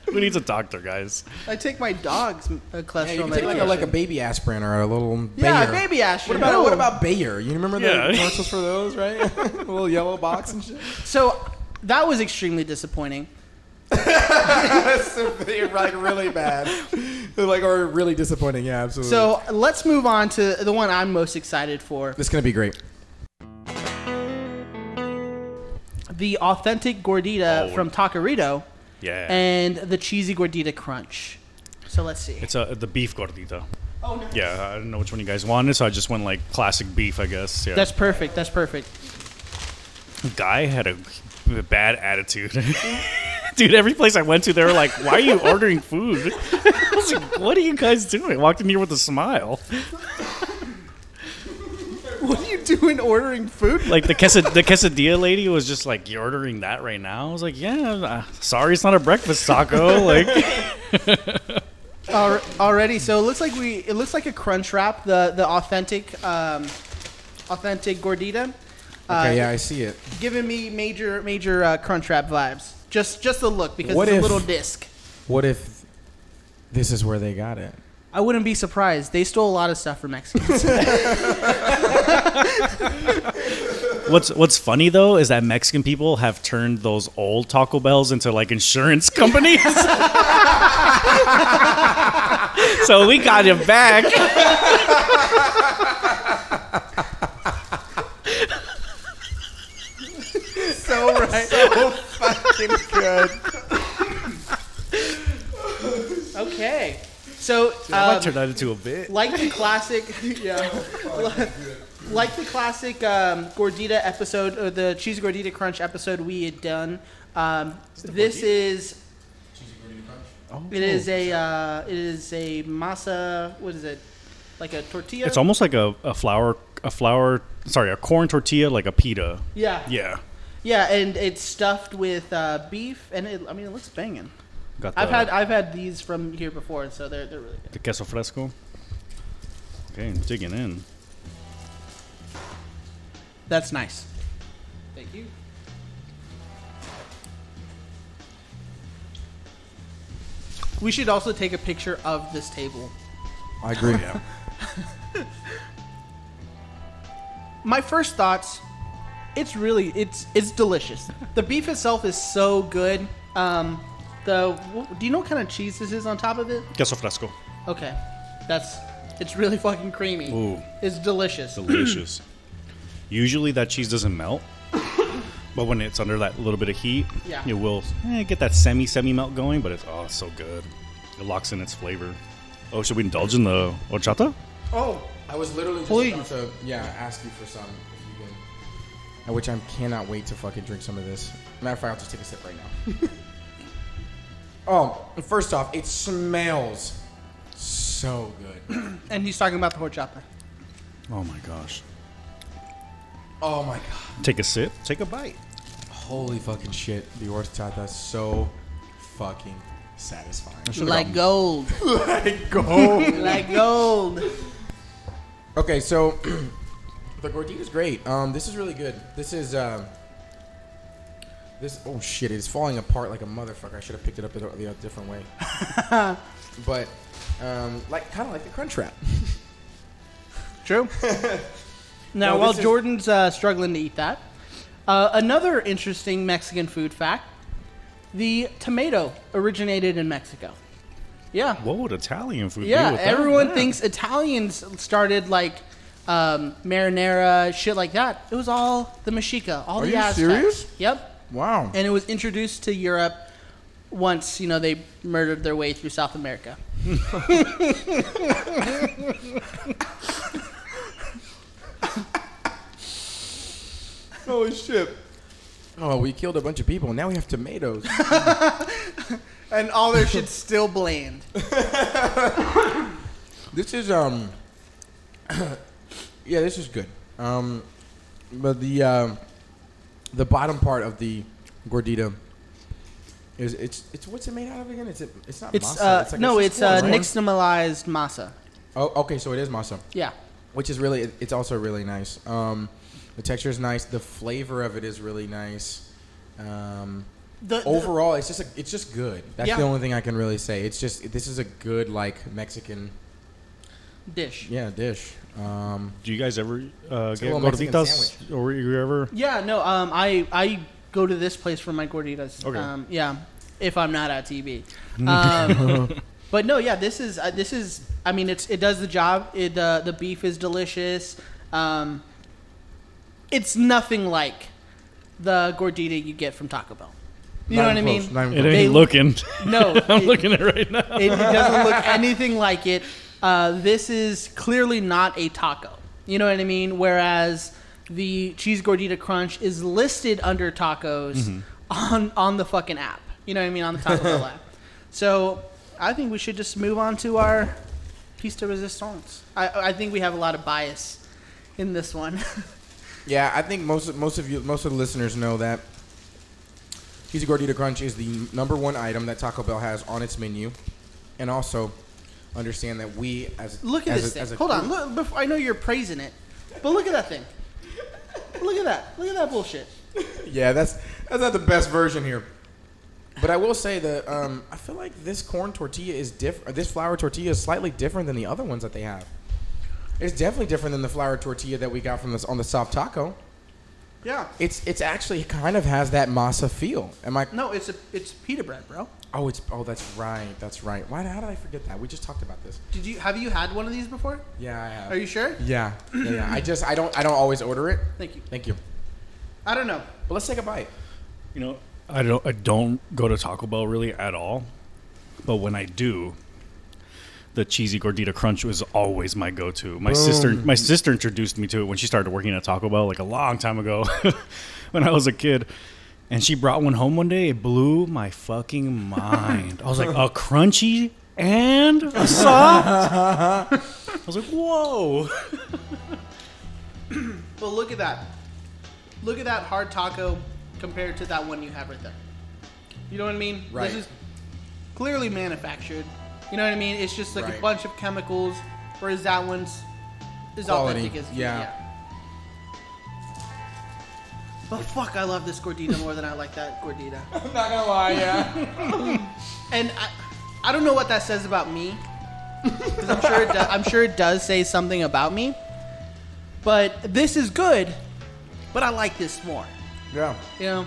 Who needs a doctor, guys? I take my dog's cholesterol you can medication. take like a baby aspirin or a little Bayer. Yeah, baby aspirin. What about Bayer? You remember the Yeah. commercials for those, right? A little yellow box and shit. So that was extremely disappointing. They're like really bad. They're like, or really disappointing. Yeah, absolutely. So let's move on to the one I'm most excited for. This is gonna be great. The authentic gordita from Taquerito. Yeah. And the cheesy gordita crunch. So let's see. It's the beef gordita. Oh, nice. Yeah, I don't know which one you guys wanted, so I just went like classic beef, I guess. Yeah. That's perfect. That's perfect. Guy had a bad attitude. Dude, every place I went to, they were like, why are you ordering food? I was like, what are you guys doing? I walked in here with a smile. What are you doing ordering food? Like the quesadilla lady was just like, you're ordering that right now? I was like, yeah, sorry, it's not a breakfast taco. Like, already. So it looks like a crunch wrap. The authentic gordita. Okay, yeah, I see it. Giving me major crunch wrap vibes. Just the look, because What it's a if- little disc. What if this is where they got it? I wouldn't be surprised. They stole a lot of stuff from Mexicans. what's funny though is that Mexican people have turned those old Taco Bells into like insurance companies. So we got him back. So right. So fucking good. Okay. So I might turn that into a bit. like the classic, like the classic gordita episode, or the cheesy gordita crunch episode we had done. This is. It is a masa. What is it? Like a tortilla. It's almost like a corn tortilla, like a pita. Yeah. Yeah. Yeah, and it's stuffed with beef, and it looks banging. Got I've had these from here before, so they're really good. the queso fresco. Okay, I'm digging in. That's nice. Thank you. We should also take a picture of this table. I agree. Yeah. My first thoughts, it's delicious. The beef itself is so good. Do you know what kind of cheese this is on top of it? Queso fresco. Okay, it's really fucking creamy. Ooh. It's delicious. Delicious. Usually that cheese doesn't melt, but when it's under that little bit of heat, Yeah. it will get that semi melt going. But it's so good. It locks in its flavor. Oh, should we indulge in the horchata? Oh, I was literally just please. about to ask you for some. If you can. Which I cannot wait to fucking drink some of this. Matter of fact, I'll just take a sip right now. Oh, first off, it smells so good. And he's talking about the horchata. Oh my gosh. Oh my god. Take a sip. Take a bite. Holy fucking shit. The horchata is so fucking satisfying. Like gold. Like gold. Like gold. Okay, so the gordita is great. This is really good. This is this. Oh shit! It's falling apart like a motherfucker. I should have picked it up the different way. But like kind of like the Crunch Wrap. True. Now, No, while this is- Jordan's struggling to eat that, another interesting Mexican food fact: the tomato originated in Mexico. Yeah. What would Italian food be Yeah, with that? everyone Yeah. thinks Italians started like marinara, shit like that. It was all the Mexica, all Are the you Aztecs. serious? Yep. Wow. And it was introduced to Europe once, they murdered their way through South America. Holy shit. Oh, we killed a bunch of people. Now we have tomatoes. And all their shit's still bland. This is yeah, this is good. But the bottom part of the gordita is it's what's it made out of again? It's not It's masa. no, just it's corn, right? nixtamalized masa. Oh, okay, so it is masa, Yeah. which is really it's also really nice. The texture is nice. The flavor of it is really nice. Overall, it's just good. That's Yeah. the only thing I can really say. It's just this is a good like Mexican Dish. dish. Do you guys ever get a little Mexican gorditas? sandwich. Or were you ever? Yeah, no, I go to this place for my gorditas. Okay. Yeah, if I'm not at TV. But no, yeah, this is I mean it does the job. The beef is delicious. It's nothing like the gordita you get from Taco Bell. You know what I mean? It ain't looking. No, I'm looking at it right now. it doesn't look anything like it. This is clearly not a taco. You know what I mean? Whereas the cheese gordita crunch is listed under tacos on the fucking app. You know what I mean? On the Taco Bell app. So I think we should just move on to our piece de resistance. I think we have a lot of bias in this one. Yeah, I think most of the listeners know that cheesy gordita crunch is the #1 item that Taco Bell has on its menu, and also understand that we as Look at as this a thing. Hold on. Look, before, I know you're praising it, but look at that thing. Look at that. Look at that bullshit. Yeah, that's not the best version here. But I will say that I feel like this corn tortilla is different. This flour tortilla is slightly different than the other ones that they have. It's definitely different than the flour tortilla that we got from this on the soft taco. Yeah. It's actually kind of has that masa feel. Am I? No, it's pita bread, bro. Oh, that's right. That's right. How did I forget that? We just talked about this. Have you had one of these before? Yeah, I have. Are you sure? Yeah. I don't always order it. Thank you. Thank you. I don't know. But let's take a bite. You know, I don't go to Taco Bell really at all, but when I do, the cheesy gordita crunch was always my go-to. My sister introduced me to it when she started working at Taco Bell like a long time ago, when I was a kid, and she brought one home one day. It blew my fucking mind. I was like, a crunchy and a soft. I was like, whoa. But look at that. Look at that hard taco compared to that one you have right there. You know what I mean? Right. This is clearly manufactured. You know what I mean? It's just like Right. a bunch of chemicals, whereas that one's is Quality. authentic as Yeah. But fuck, I love this gordita more than I like that gordita. I'm not gonna lie, yeah. And I don't know what that says about me, because I'm sure it does say something about me. But this is good, but I like this more. Yeah. You know,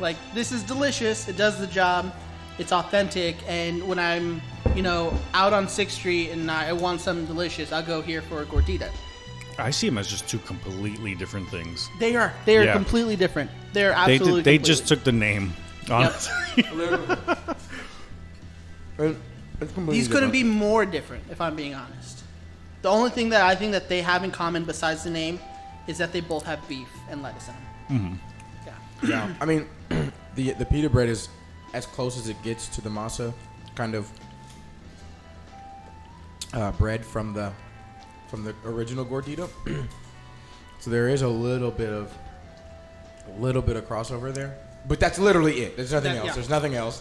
like this is delicious. It does the job. It's authentic. And when I'm, out on 6th Street and I want something delicious, I'll go here for a gordita. I see them as just two completely different things. They are. They are Yeah. completely different. They're They absolutely. just took the name. Honestly. And These couldn't be more different, if I'm being honest. The only thing that I think that they have in common besides the name is that they both have beef and lettuce in them. Mm-hmm. Yeah. I mean, the pita bread is as close as it gets to the masa kind of bread from the original Gordita. So there is a little bit of crossover there. But that's literally it. There's nothing else. Yeah. There's nothing else.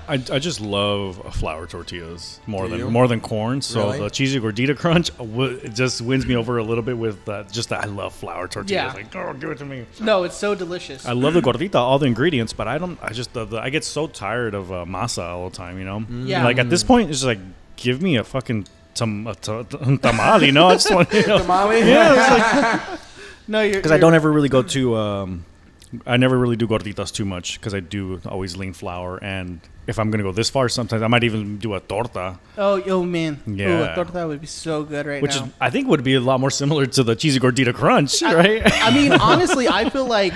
I just love flour tortillas more than corn. So really? The cheesy gordita crunch it just wins me over a little bit with just that I love flour tortillas. Yeah. Like, oh, give it to me. No, it's so delicious. I love the gordita, all the ingredients, but I get so tired of masa all the time. You know. Yeah. Like at this point, it's just like give me a fucking tamale. You know, I just want tamale. Yeah. Like, no, because I don't ever really go to. I never really do gorditas too much because I do always lean flour, and if I'm gonna go this far, sometimes I might even do a torta. Oh man, yeah, ooh, a torta would be so good now. Which I think would be a lot more similar to the cheesy gordita crunch, right? I mean, honestly, I feel like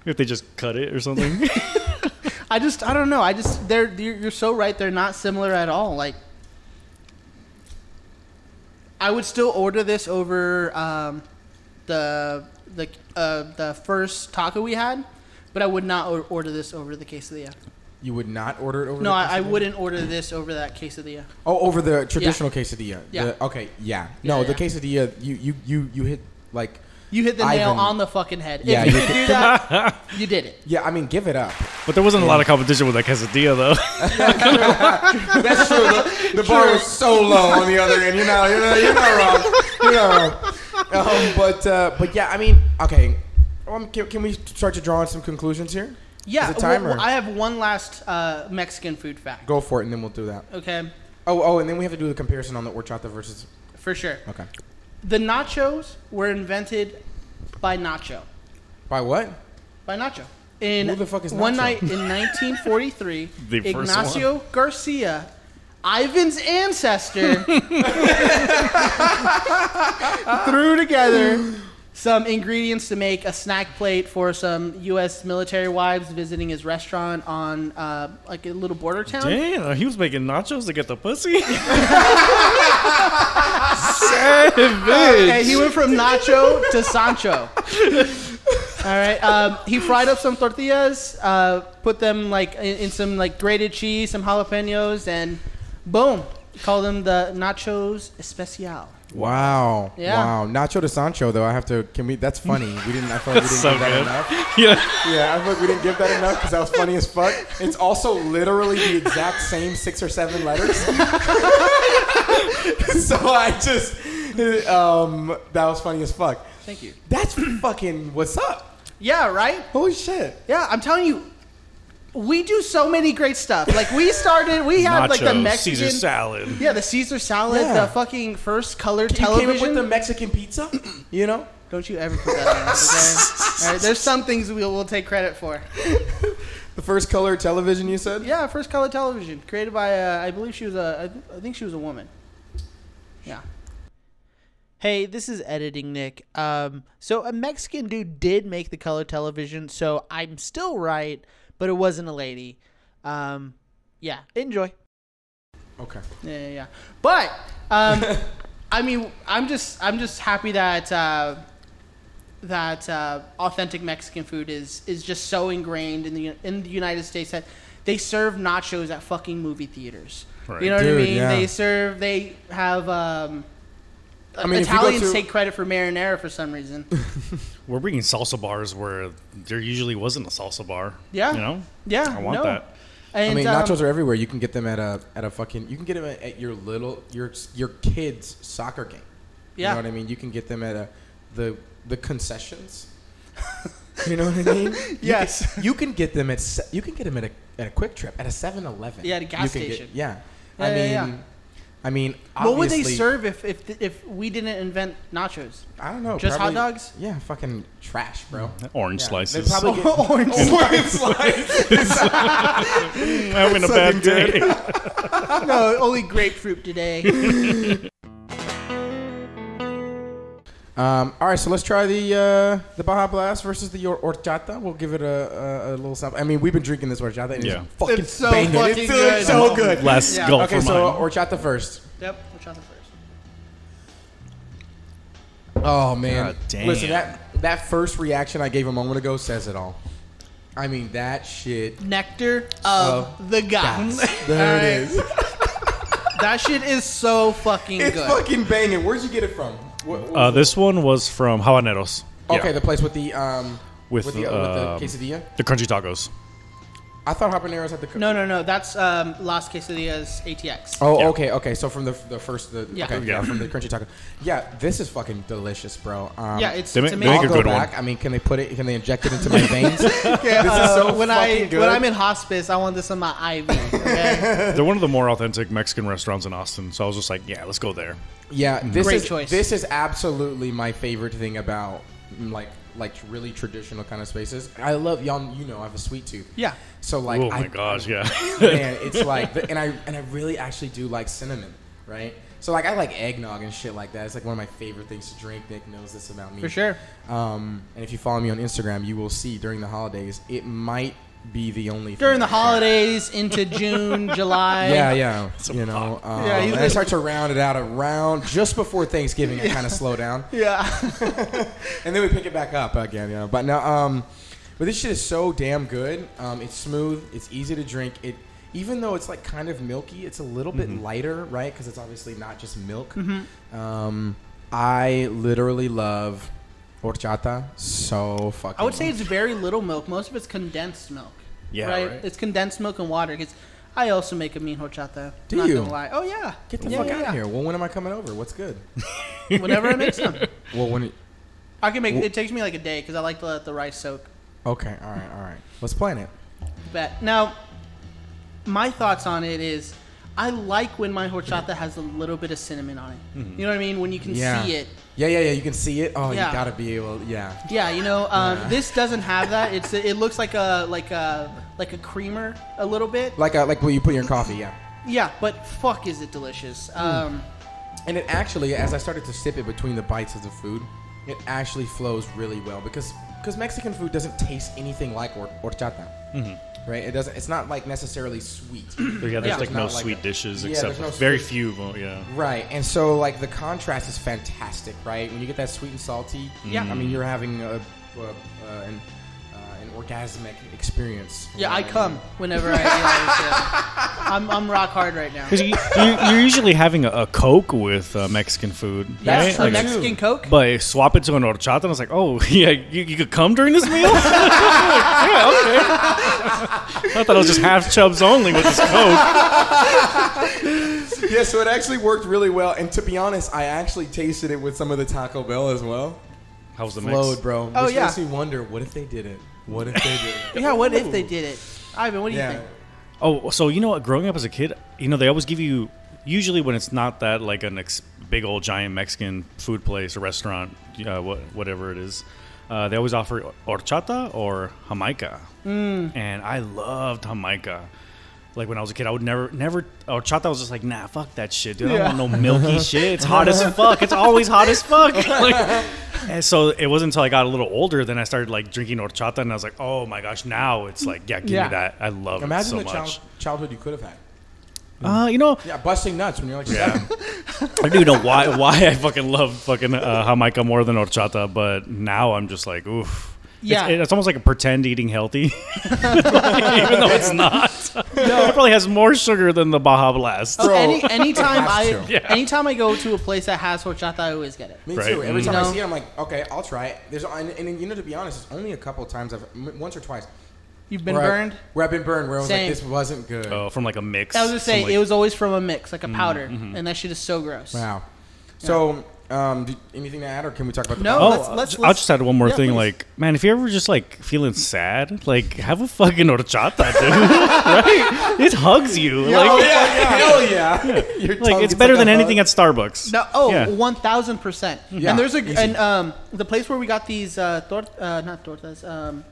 if they just cut it or something. I don't know. You're so right. They're not similar at all. Like, I would still order this over the first taco we had, but I would not order this over the quesadilla. You would not order it over? No, I wouldn't order this over that quesadilla. Oh, over the traditional quesadilla. Yeah. The quesadilla. You hit like. You hit the nail on the fucking head. Yeah, if you could do that, you did it. Yeah, I mean, give it up. But there wasn't a lot of competition with that quesadilla, though. That's true. The bar was so low on the other end. You're not wrong. You're not wrong. But yeah, I mean, okay. Can we start to draw on some conclusions here? Yeah. Is it time, I have one last Mexican food fact. Go for it, and then we'll do that. Okay. Oh, and then we have to do the comparison on the horchata versus. For sure. Okay. The nachos were invented by Nacho. By what? By Nacho. Who the fuck is Nacho? One night in 1943, Ignacio Garcia, Ivan's ancestor, threw together some ingredients to make a snack plate for some U.S. military wives visiting his restaurant on like a little border town. Damn, he was making nachos to get the pussy. Okay, he went from Nacho to Sancho. All right, he fried up some tortillas, put them like in some like grated cheese, some jalapenos, and boom, called them the Nachos Especial. Wow. Yeah. Wow. Nacho de Sancho, though, that's funny. I feel like we didn't so give that good. enough. Yeah. I feel like we didn't give that enough because that was funny as fuck. It's also literally the exact same 6 or 7 letters. So that was funny as fuck. Thank you. That's fucking what's up. Yeah, right? Holy shit. Yeah, I'm telling you, we do so many great stuff. Like, we had like the Mexican Caesar salad. Yeah, the Caesar salad, Yeah. the fucking first color You television. came up with the Mexican pizza, you know? Don't you ever put that on us, okay? All right, there's some things we'll take credit for. The first color television, you said? Yeah, first color television, created by I think she was a woman. Yeah. Hey, this is editing Nick. So a Mexican dude did make the color television, so I'm still right, but it wasn't a lady. Yeah, enjoy. Okay. Yeah. But I mean, I'm just happy that authentic Mexican food is just so ingrained in the United States that they serve nachos at fucking movie theaters. Right. You know what I mean? Yeah. They have Italians take credit for marinara for some reason. We're bringing salsa bars where there usually wasn't a salsa bar. Yeah. You know? Yeah. I want that. And, I mean, nachos are everywhere. You can get them at a fucking. You can get them at your kid's soccer game. Yeah. You know what I mean? You can get them at the concessions. You know what I mean? Yes. You can get them at a Quick Trip, at a 7-Eleven. Yeah, at a gas station. I mean, what would they serve if we didn't invent nachos? I don't know. Just probably, hot dogs? Yeah, fucking trash, bro. Orange They slices. probably get Orange slices. Having a bad day. No, only grapefruit today. All right, so let's try the Baja Blast versus the horchata. We'll give it a little sample. I mean, we've been drinking this horchata, and it's fucking it's so banging. fucking It's good. so good. Last gulp Okay, for so mine. horchata first. Yep, horchata first. Oh man, God damn. listen, that first reaction I gave a moment ago says it all. I mean, that shit. Nectar of the gods. There it is. That shit is so fucking It's good. fucking banging. Where'd you get it from? This one was from Habaneros. Okay, Yeah. the place with the With with the quesadilla. the crunchy tacos. I thought habaneros had the. No. That's Las Quesadillas ATX. Oh, Yeah. okay. So from the first, Yeah. okay, Yeah. from the crunchy taco. Yeah, this is fucking delicious, bro. Yeah, it's They amazing. make I'll a go good back. one. I mean, can they put it? Can they inject it into my veins? Okay, This is so when fucking good. When I'm in hospice, I want this on my IV. Okay? They're one of the more authentic Mexican restaurants in Austin, so I was just like, yeah, let's go there. Yeah, this Great is choice. This is absolutely my favorite thing about like really traditional kind of spaces. I love y'all. You know, I have a sweet tooth. Yeah. So like, Oh my gosh, yeah. man, it's like, and I really actually do like cinnamon, right? So like, I like eggnog and shit like that. It's like one of my favorite things to drink. Nick knows this about me For sure. And if you follow me on Instagram, you will see during the holidays, it might be the only During thing the I share. holidays into June, July. Yeah. You know, Yeah, and I start to round it out around just before Thanksgiving. I kind of slow down, Yeah. and then we pick it back up again. You know, but now, but this shit is so damn good. It's smooth. It's easy to drink. Even though it's like kind of milky, it's a little bit lighter, right? Because it's obviously not just milk. I literally love horchata so fucking. I would say it's very little milk. Most of it's condensed milk. Yeah, right? right. It's condensed milk and water. Because I also make a mean horchata. Do Not you? gonna lie. Oh yeah. Get the Yeah, fuck yeah, out yeah. of here. Well, when am I coming over? What's good? Whenever I make some, Well, when. I can make. It takes me like a day because I like to let the rice soak. Okay. All right. Let's plan it. Bet. Now, my thoughts on it is, I like when my horchata has a little bit of cinnamon on it. You know what I mean? When you can Yeah. see it. Yeah. You can see it. Oh, Yeah. you gotta be able. Yeah. Yeah, you know, this doesn't have that. It looks like a creamer a little bit. Like what you put in your coffee. Yeah. Yeah, but fuck, is it delicious? And it actually, as I started to sip it between the bites of the food, it actually flows really well because Mexican food doesn't taste anything like horchata, right? It doesn't. It's not like necessarily sweet. Yeah, there's Yeah. like It's no not like sweet a- dishes yeah, except there's no very sweet- few. Well, yeah. Right, and so like the contrast is fantastic, right? When you get that sweet and salty, Yeah. I mean you're having an orgasmic experience. Yeah, I come whenever I'm rock hard right now. Because you're usually having a Coke with Mexican food, That's right? true. Mexican Coke. But swap it to an horchata, and I was like, oh, yeah, you could come during this meal? Yeah, okay. I thought it was just half chubs only with this Coke. Yeah, so it actually worked really well, and to be honest, I actually tasted it with some of the Taco Bell as well. How's the mix? Flowed, bro. Oh, Which yeah. makes me wonder, what if they did it? What if they did it? Yeah, what if they did it? Ivan, what do you think? Oh, so you know what? Growing up as a kid, they always give you, usually when it's not that like a big old giant Mexican food place or restaurant, whatever it is, they always offer horchata or Jamaica. And I loved Jamaica. Like when I was a kid, I would never horchata. I was just like, nah, fuck that shit, dude. I don't want no milky shit. It's hot as fuck. It's always hot as fuck. And so it wasn't until I got a little older then I started like drinking horchata, and I was like, oh my gosh, now it's like, yeah, give Yeah. me that. I love Imagine it so the much. childhood you could have had. Yeah, Busting nuts when you're like Yeah. 7. I don't even know why I fucking love Jamaica more than horchata, but now I'm just like, oof. Yeah. It's almost like a pretend eating healthy, even though it's not. It probably has more sugar than the Baja Blast. Oh, anytime It has to. Yeah. anytime I go to a place that has horchata, I always get it. Me Right. too. Every time You I know? see it, I'm like, okay, I'll try it. And you know, to be honest, it's only a couple of times once or twice. You've been where burned? Where I've been burned, where I was Same. like, this wasn't good. Oh, from like a mix. I was gonna say From, like- it was always from a mix, like a powder, and that shit is so gross. Wow. So, anything to add, or can we talk about the No. podcast? let's- I'll just add one more yeah, thing. please. Like, man, if you're ever just like feeling sad, like have a fucking horchata, dude. Right? It hugs you. Like, Hell yeah. Your tongue like it's gets better like than a hug. anything at Starbucks. No, Yeah. 1000%. Yeah, And there's easy. the place where we got these not tortas.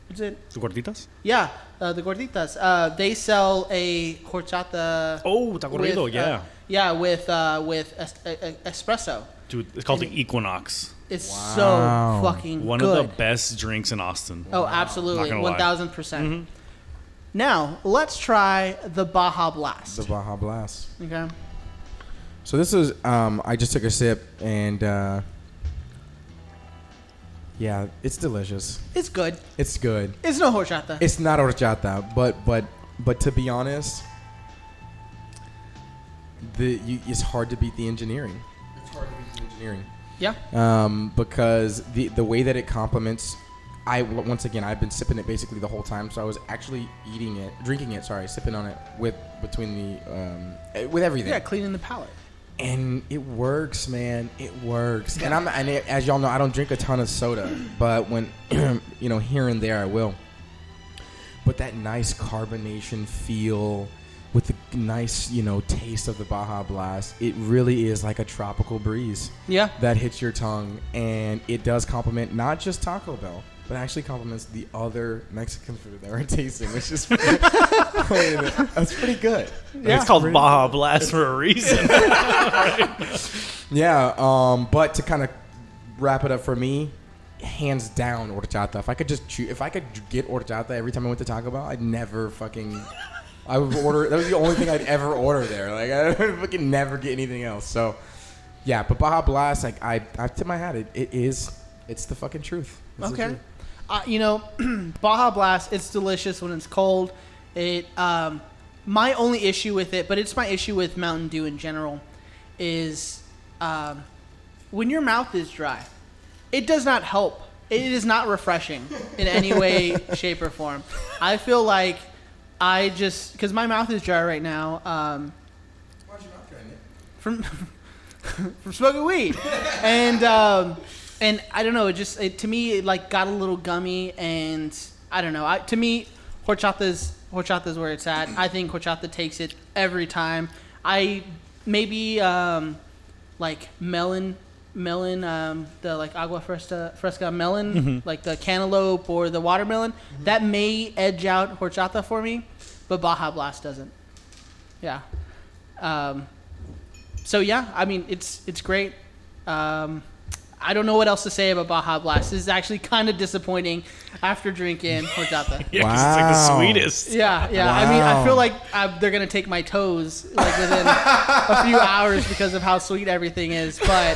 What's it? Gorditas? Yeah, the gorditas. They sell a horchata. Oh, tacorrido, with, yeah. Yeah, with espresso. Dude, it's called the Equinox. It's so fucking One good. of the best drinks in Austin. Oh, absolutely. Not gonna lie. 1,000%. Now, let's try the Baja Blast. The Baja Blast. Okay. So this is, I just took a sip, and yeah, it's delicious. It's good. It's good. It's no horchata. It's not horchata, but to be honest, it's hard to beat the engineering. It's hard to beat the engineering. Yeah. Because the way that it complements, once again, I've been sipping it basically the whole time, so I was actually sipping on it with everything. Yeah, cleaning the palate. And it works, man. It works. Yeah. And as y'all know, I don't drink a ton of soda, but when here and there I will. But that nice carbonation feel with the nice, taste of the Baja Blast, it really is like a tropical breeze. Yeah. That hits your tongue, and it does complement not just Taco Bell, but actually complements the other Mexican food that we're tasting, which is that's pretty good. Yeah. It's called Baja Blast for a reason. Yeah, but to kind of wrap it up for me, hands down horchata. If I could get horchata every time I went to Taco Bell, I would order. That was the only thing I'd ever order there. Like I would fucking never get anything else. So, yeah. But Baja Blast, like I tip my hat. It's the fucking truth. It's okay. Baja Blast. It's delicious when it's cold. My only issue with it, but it's my issue with Mountain Dew in general, is when your mouth is dry, it does not help. It is not refreshing in any way, shape, or form. I feel like because my mouth is dry right now. Why's your mouth dry, Nick? From smoking weed, and I don't know. To me, it got a little gummy, and I don't know. To me, horchata's where it's at. I think horchata takes it every time. Melon, the agua fresca melon, like the cantaloupe or the watermelon, that may edge out horchata for me, but Baja Blast doesn't. Yeah. So yeah, I mean it's great. I don't know what else to say about Baja Blast. This is actually kind of disappointing after drinking horchata. Yeah, 'cause it's like the sweetest. Yeah. Wow. I mean, I feel like they're gonna take my toes within a few hours because of how sweet everything is. But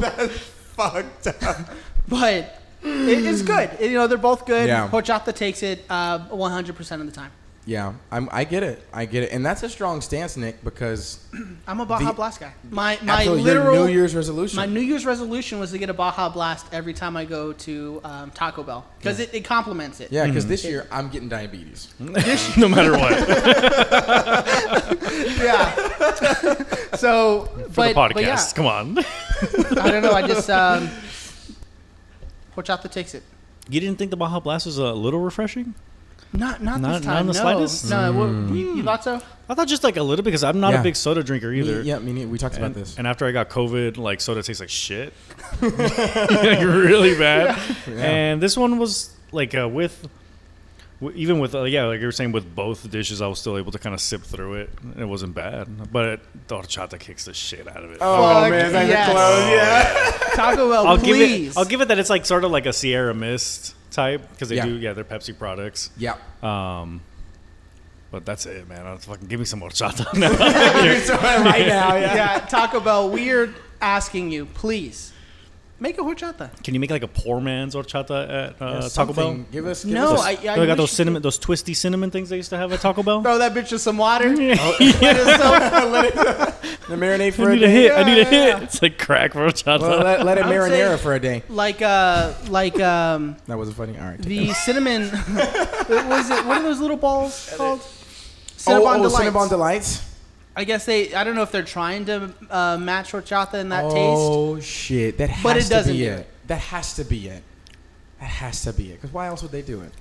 That's fucked up. But it's good. They're both good. Yeah. Horchata takes it 100% of the time. Yeah, I get it, and that's a strong stance, Nick, because I'm a Baja Blast guy. My your New Year's resolution. My New Year's resolution was to get a Baja Blast every time I go to Taco Bell because it complements it. Yeah, because this year I'm getting diabetes. No matter what. Yeah. So For the podcast, but yeah, come on. I don't know. I just horchata takes it. You didn't think the Baja Blast was a little refreshing? Not this time. Not in the slightest? No, you thought so? I thought just like a little because I'm not a big soda drinker either. We talked about this. And after I got COVID, soda tastes like shit. Really bad. Yeah. And this one was even with like you were saying, with both dishes, I was still able to kind of sip through it. It wasn't bad, but the horchata kicks the shit out of it. Oh man, that's yes. close. Yeah. Taco Bell, please. I'll give it that it's like sort of like a Sierra Mist type because they're Pepsi products. Yeah. But that's it, man. Fucking give me some horchata now. Right now, yeah. Taco Bell, we're asking you, please make a horchata. Can you make like a poor man's horchata at Taco Bell? Give us I got those twisty cinnamon things they used to have at Taco Bell. Throw that bitch in some water. Let it marinate for a day. I need a hit. It's like crack for horchata. Well, let it marinate for a day. That wasn't funny. All right. The cinnamon. What are those little balls called? Cinnabon Delights. Cinnabon Delights. I guess I don't know if they're trying to match horchata in that taste. Oh shit! That has but it doesn't to be it. That has to be it. That has to be it. Because why else would they do it?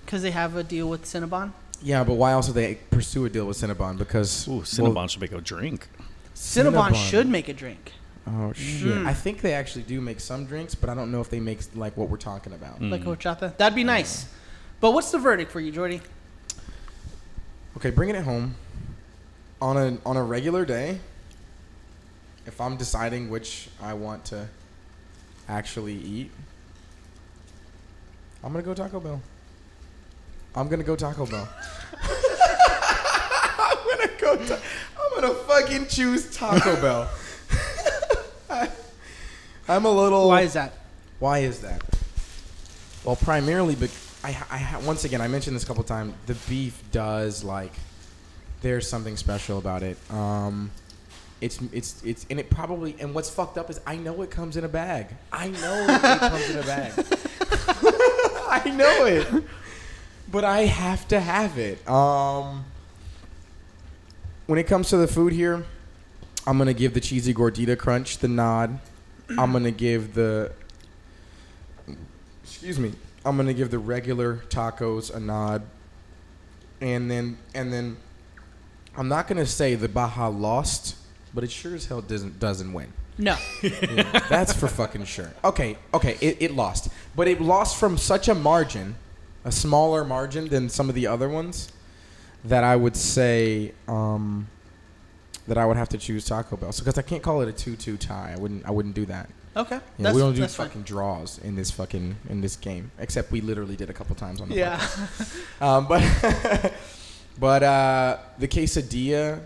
Because they have a deal with Cinnabon. Yeah, but why else would they pursue a deal with Cinnabon? Because Cinnabon should make a drink. Cinnabon should make a drink. Oh shit! I think they actually do make some drinks, but I don't know if they make like what we're talking about. Like horchata. That'd be nice. But what's the verdict for you, Jordy? Okay, bringing it home on a regular day. if I'm deciding which I want to actually eat, I'm gonna go Taco Bell. I'm gonna fucking choose Taco Bell. I'm a little. Why is that? Well, primarily, but once again, I mentioned this a couple times. The beef does there's something special about it. It's and it probably, and what's fucked up is I know it comes in a bag. I know it, but I have to have it. When it comes to the food here, I'm gonna give the cheesy gordita crunch the nod. I'm gonna give the regular tacos a nod, and then I'm not gonna say the Baja lost, but it sure as hell doesn't win. No, Yeah, that's for fucking sure. Okay, it lost, but it lost from such a margin, a smaller margin than some of the other ones, that I would say that I would have to choose Taco Bell. So because I can't call it a 2-2 tie, I wouldn't do that. okay, We don't do that's fucking draws in this game, except we literally did a couple times on the Yeah. podcast. But the quesadilla,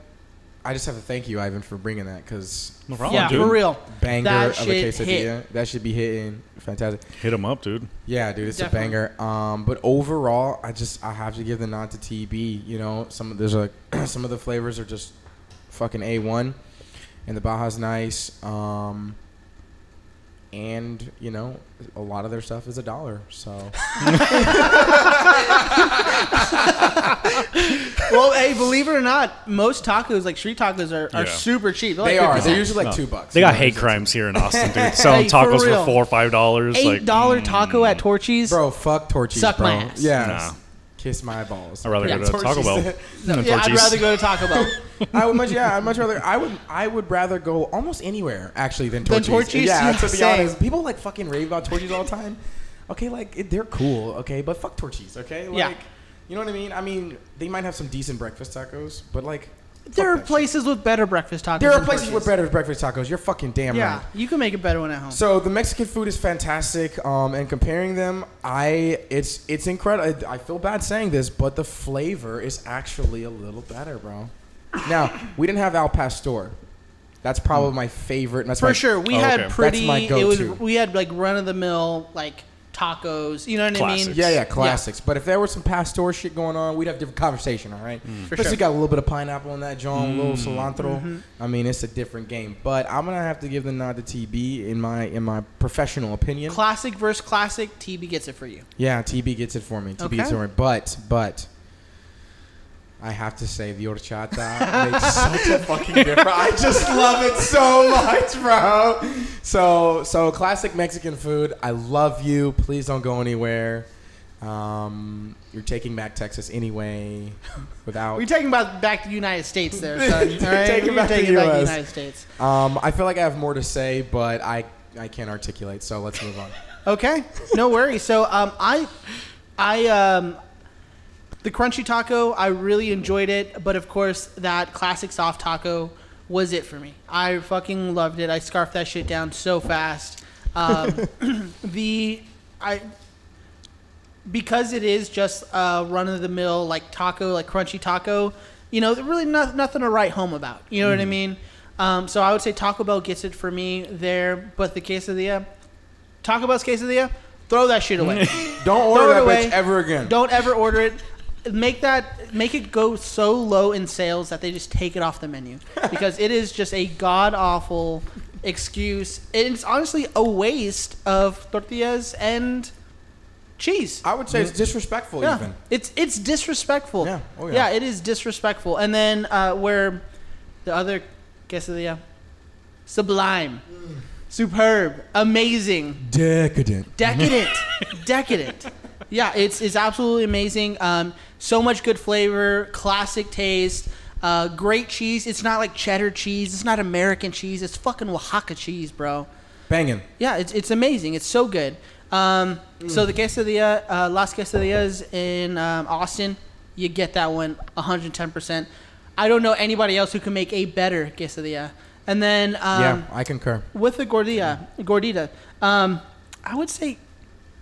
I just have to thank you, Ivan, for bringing that, because No problem, Yeah, dude. for real. banger That of a shit quesadilla. That should be hitting. Fantastic. Hit him up, dude. Yeah, dude, it's Definitely. a banger. But overall, I have to give the nod to TB. You know, some of the flavors are just fucking A1, and the Baja's nice. And you know, a lot of their stuff is $1. So Well, hey, believe it or not, most tacos, like street tacos, are Yeah. super cheap. they like are. 50 They're cents. usually like No. $2. They got You know, hate it's- crimes here in Austin, dude. Selling Hey, for tacos for real. $4 or $5. $8 taco at Torchy's. Bro, fuck Torchy's, Suck bro. my ass. Yeah. Nah. Kiss my balls. I'd rather Yeah, go to Taco Bell. No, than yeah, I'd Torchy's. rather go to Taco Bell. I'd much rather. I would rather go almost anywhere actually than Torchy's. Torchy's? Yeah, Yeah, to be same. honest, people like fucking rave about Torchy's all the time. Okay, like they're cool. Okay, but fuck Torchy's. Okay, like Yeah. you know what I mean. I mean, they might have some decent breakfast tacos, but like There are fuck that places with better breakfast tacos. shit. There are than places with Torchy's. better breakfast tacos. You're fucking damn Yeah, right. you can make a better one at home. So the Mexican food is fantastic, and comparing them, it's incredible. I feel bad saying this, but the flavor is actually a little better, bro. Now we didn't have Al Pastor. That's probably my favorite. That's For my, sure, we Oh, had okay. pretty. That's my It was go-to. we had like run of the mill like tacos. You know what I Classics. mean? Yeah, classics. But if there was some Pastor shit going on, we'd have a different conversation, all right? For Especially sure. got a little bit of pineapple in that joint, a little cilantro. Mm-hmm. I mean, it's a different game. But I'm gonna have to give the nod to TB in my professional opinion. Classic versus classic. TB gets it for you. Yeah, TB gets it for me. TB gets it for me. But I have to say the horchata makes such a fucking difference. I just love it so much, bro. So classic Mexican food. I love you. Please don't go anywhere. You're taking back Texas anyway. Without. We're taking back to the United States there, son. All right? Taking We're back to taking the back to the US. United States. I feel like I have more to say, but I can't articulate. So let's move on. Okay, no worries. So the crunchy taco, I really enjoyed it, but of course that classic soft taco was it for me. I fucking loved it. I scarfed that shit down so fast. Because it is just a run of the mill like taco, like crunchy taco, you know, really nothing to write home about. You know what I mean? So I would say Taco Bell gets it for me there, but the quesadilla, Taco Bell's quesadilla, throw that shit away. Don't order Throw it that away. bitch ever again. Don't ever order it. Make it go so low in sales that they just take it off the menu, because it is just a god awful excuse. It's honestly a waste of tortillas and cheese. I would say it's disrespectful Yeah, even. it's disrespectful. Yeah. Oh, yeah. It is disrespectful. And then where the other quesadilla, sublime, superb, amazing, Decadent. decadent. Yeah, it's absolutely amazing. So much good flavor, classic taste, great cheese. It's not like cheddar cheese. It's not American cheese. It's fucking Oaxaca cheese, bro. Banging. Yeah, it's amazing. It's so good. So the quesadilla, Las Quesadillas in Austin, you get that one 110%. I don't know anybody else who can make a better quesadilla And then yeah, I concur. with the gordita, I would say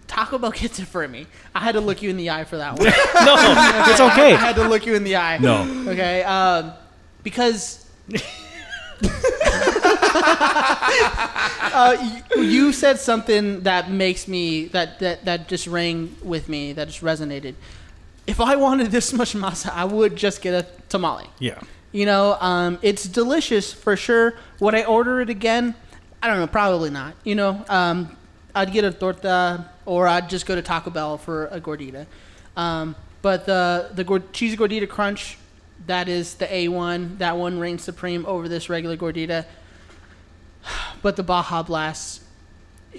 Taco Bell gets it for me. I had to look you in the eye for that one. No, it's okay. I had to look you in the eye. No. Okay. Because you said something that makes me that just rang with me, that just resonated. If I wanted this much masa, I would just get a tamale. Yeah. You know, it's delicious for sure. Would I order it again? I don't know. Probably not. You know, I'd get a torta, or I'd just go to Taco Bell for a gordita. But the cheesy gordita crunch, that is the A1. That one reigns supreme over this regular gordita. But the Baja Blast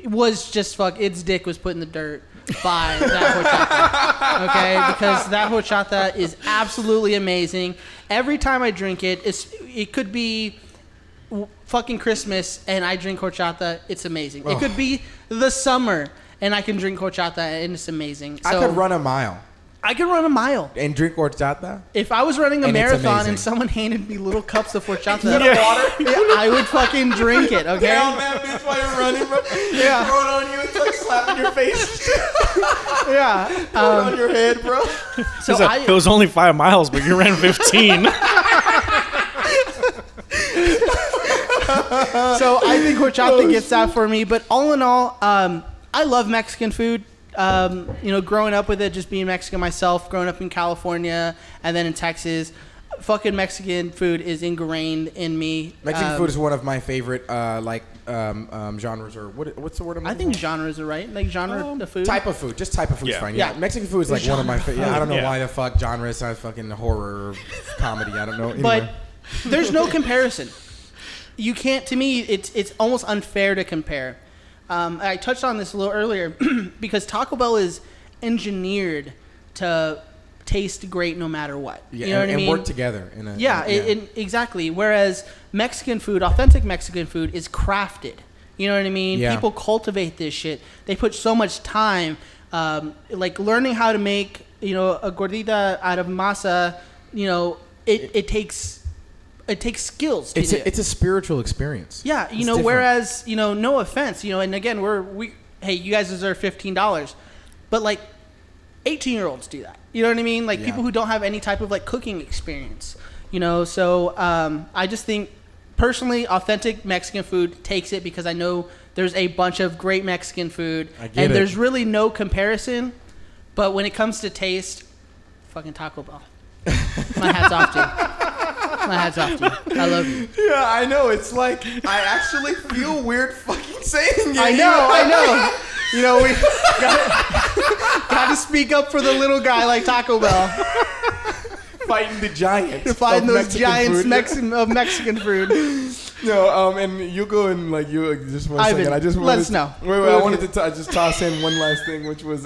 was just its dick was put in the dirt by that horchata. Okay, because that horchata is absolutely amazing. Every time I drink it, it could be fucking Christmas and I drink horchata, it's amazing. It could be the summer and I can drink horchata and it's amazing. So, I could run a mile. I could run a mile. And drink horchata? If I was running a marathon and someone handed me little cups of horchata, I would fucking drink it, okay? Yeah, man, bitch, while you're running, bro. Yeah. Throw it on you, it's like slapping your face. Yeah. Throw it on your head, bro. So it was only 5 miles, but you ran 15. So I think horchata gets that for me. But all in all, I love Mexican food. You know, growing up with it, just being Mexican myself, growing up in California and then in Texas, fucking Mexican food is ingrained in me. Mexican food is one of my favorite genres, or what's the word? I think genres are right. Like genre of food. Type of food. Just type of food is fine. Yeah. Mexican food is like one of my favorite. Yeah, I don't know why the fuck genre sounds fucking horror or comedy. I don't know. Anyway. But there's no comparison. You can't. To me, it's almost unfair to compare. I touched on this a little earlier because Taco Bell is engineered to taste great no matter what. Yeah, you know what I mean? And work together. Exactly. Whereas Mexican food, authentic Mexican food, is crafted. You know what I mean? Yeah. People cultivate this shit. They put so much time, like learning how to make, you know, a gordita out of masa. You know, it takes skills. It's a spiritual experience. Yeah, you know. Different. Whereas, you know, no offense, you know, and again, hey, you guys deserve $15, but like 18-year-olds do that. You know what I mean? Like people who don't have any type of like cooking experience. You know, so I just think personally, authentic Mexican food takes it because I know there's a bunch of great Mexican food, and there's really no comparison. But when it comes to taste, fucking Taco Bell. My hat's off to you. My hat's off to you. I love you. Yeah, I know. It's like I actually feel weird fucking saying it. I know. You know, we got to speak up for the little guy like Taco Bell. Fighting the giants. Fighting those giants of Mexican food. No, and you go and like you just one Ivan, second. I just let us know. Wait. I wanted to just toss in one last thing, which was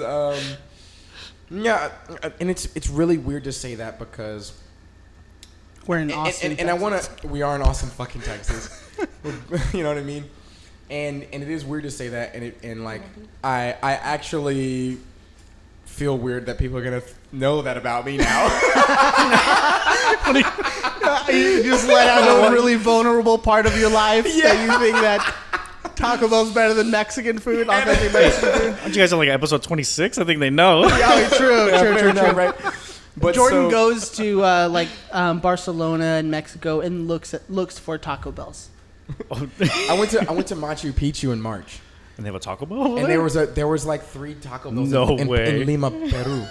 yeah, and it's really weird to say that because. We're in Austin, and we are in Austin, fucking Texas. You know what I mean? And it is weird to say that, and like I actually feel weird that people are gonna know that about me now. You just let out a really vulnerable part of your life that you think that Taco Bell's better than Mexican food, authentic Mexican food. Aren't you guys on like episode 26? I think they know. Yeah, true, right? But Jordan goes to Barcelona and Mexico and looks for Taco Bells. I went to Machu Picchu in March. And they have a Taco Bell? And there was like 3 Taco Bells in Lima, Peru.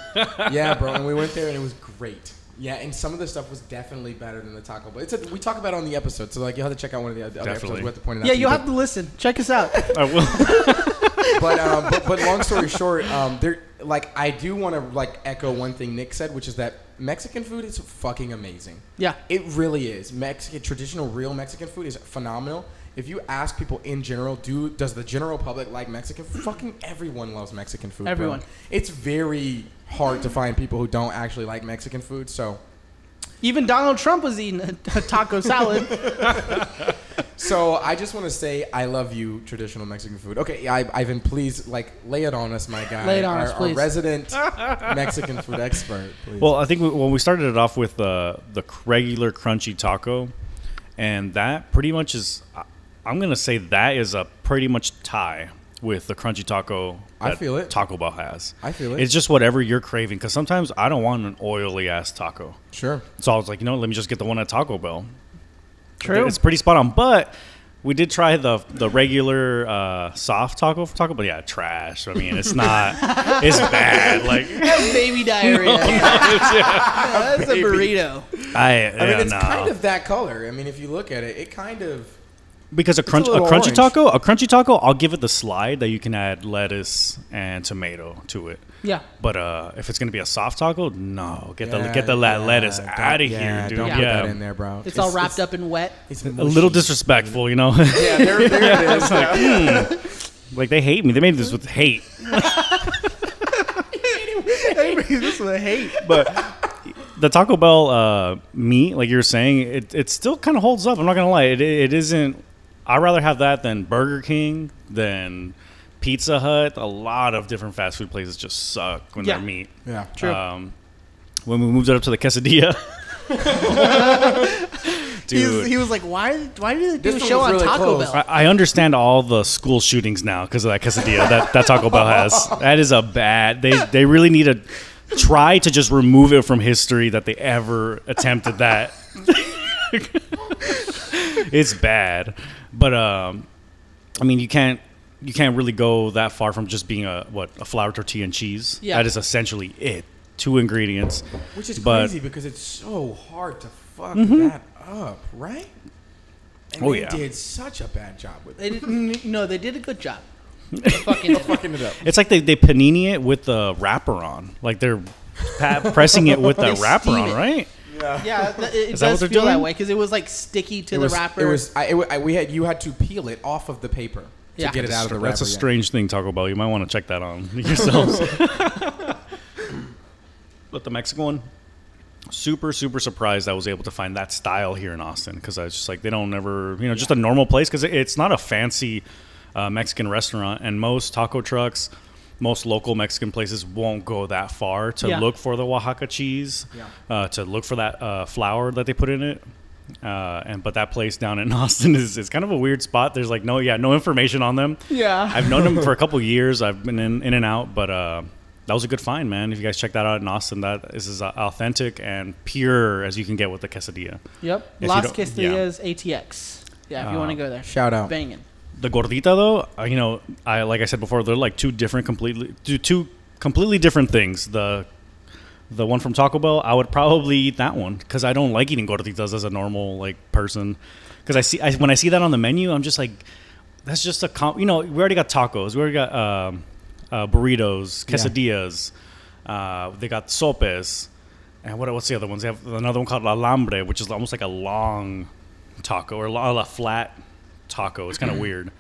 Yeah, bro. And we went there and it was great. Yeah, and some of the stuff was definitely better than the Taco Bell. We talk about it on the episode, so like you'll have to check out one of the other episodes. We have to point it out. Yeah, you'll have to listen. Check us out. I will. But long story short, I do want to like echo one thing Nick said, which is that Mexican food is fucking amazing. Yeah, it really is. Traditional real Mexican food is phenomenal. If you ask people in general, does the general public like Mexican food? Fucking everyone loves Mexican food. Everyone. Bro. It's very hard to find people who don't actually like Mexican food. So even Donald Trump was eating a taco salad. So I just want to say I love you, traditional Mexican food. Okay, Ivan, please lay it on us, my guy. Lay it on us, please. Our resident Mexican food expert. Please. Well, I think when we started it off with the regular crunchy taco, and that pretty much is. I'm gonna say that is a pretty much tie with the crunchy taco. I feel it. Taco Bell has. I feel it. It's just whatever you're craving. Because sometimes I don't want an oily ass taco. Sure. So I was like, let me just get the one at Taco Bell. True. It's pretty spot on, but. We did try the regular soft taco from Taco Bell. Yeah, trash. I mean, it's not. It's bad. Like That's baby diarrhea. That's a burrito. I mean, it's kind of that color. I mean, if you look at it, it kind of. Because a crunchy taco, I'll give it the slide that you can add lettuce and tomato to it. Yeah. But if it's gonna be a soft taco, no, get the lettuce out of here, dude. Don't put that in there, bro. It's all wrapped up in wet. It's a little disrespectful, Yeah, there it is. Like they hate me. They made this with hate. They made this with hate. But the Taco Bell meat, like you were saying, it still kind of holds up. I'm not gonna lie. It isn't. I'd rather have that than Burger King, than Pizza Hut. A lot of different fast food places just suck when they're meat. Yeah, true. When we moved it up to the quesadilla, dude, he was like, "Why do they do a This show one on was really Taco close. Bell?" I understand all the school shootings now because of that quesadilla that Taco Bell has. That is a bad. They really need to try to just remove it from history that they ever attempted that. It's bad, but I mean, you can't really go that far from just being a flour tortilla and cheese. Yeah. That is essentially it. 2 ingredients. Which is crazy because it's so hard to fuck that up, right? And they did such a bad job with it. They did a good job. Fucking Fucking it up. It's like they panini it with the wrapper on. Like they're pressing it with the They wrapper steam on, it. right? Yeah, it Is that does what feel they're that doing? way because it was like sticky to It the was, wrapper. you had to peel it off of the paper to Yeah. get it out of the wrapper. That's a strange thing, Taco Bell. You might want to check that on yourselves. But the Mexican one, super, super surprised I was able to find that style here in Austin because I was just like, they don't ever, just a normal place because it's not a fancy Mexican restaurant, and most taco trucks, most local Mexican places won't go that far to look for the Oaxaca cheese, to look for that flour that they put in it. But that place down in Austin is kind of a weird spot. There's like no information on them. Yeah. I've known them for a couple years. I've been in and out, but that was a good find, man. If you guys check that out in Austin, that is as authentic and pure as you can get with the quesadilla. Yep. If you Las don't- Quesadillas ATX. Yeah, if you want to go there. Shout out. Banging. The Gordita, though, I like I said before, they're like two completely different things. The one from Taco Bell, I would probably eat that one because I don't like eating gorditas as a normal person. Because when I see that on the menu, I'm just like, that's just we already got tacos, we already got burritos, quesadillas, they got sopes, and what's the other ones? They have another one called alambre, which is almost like a long taco or a flat taco. It's kind of weird.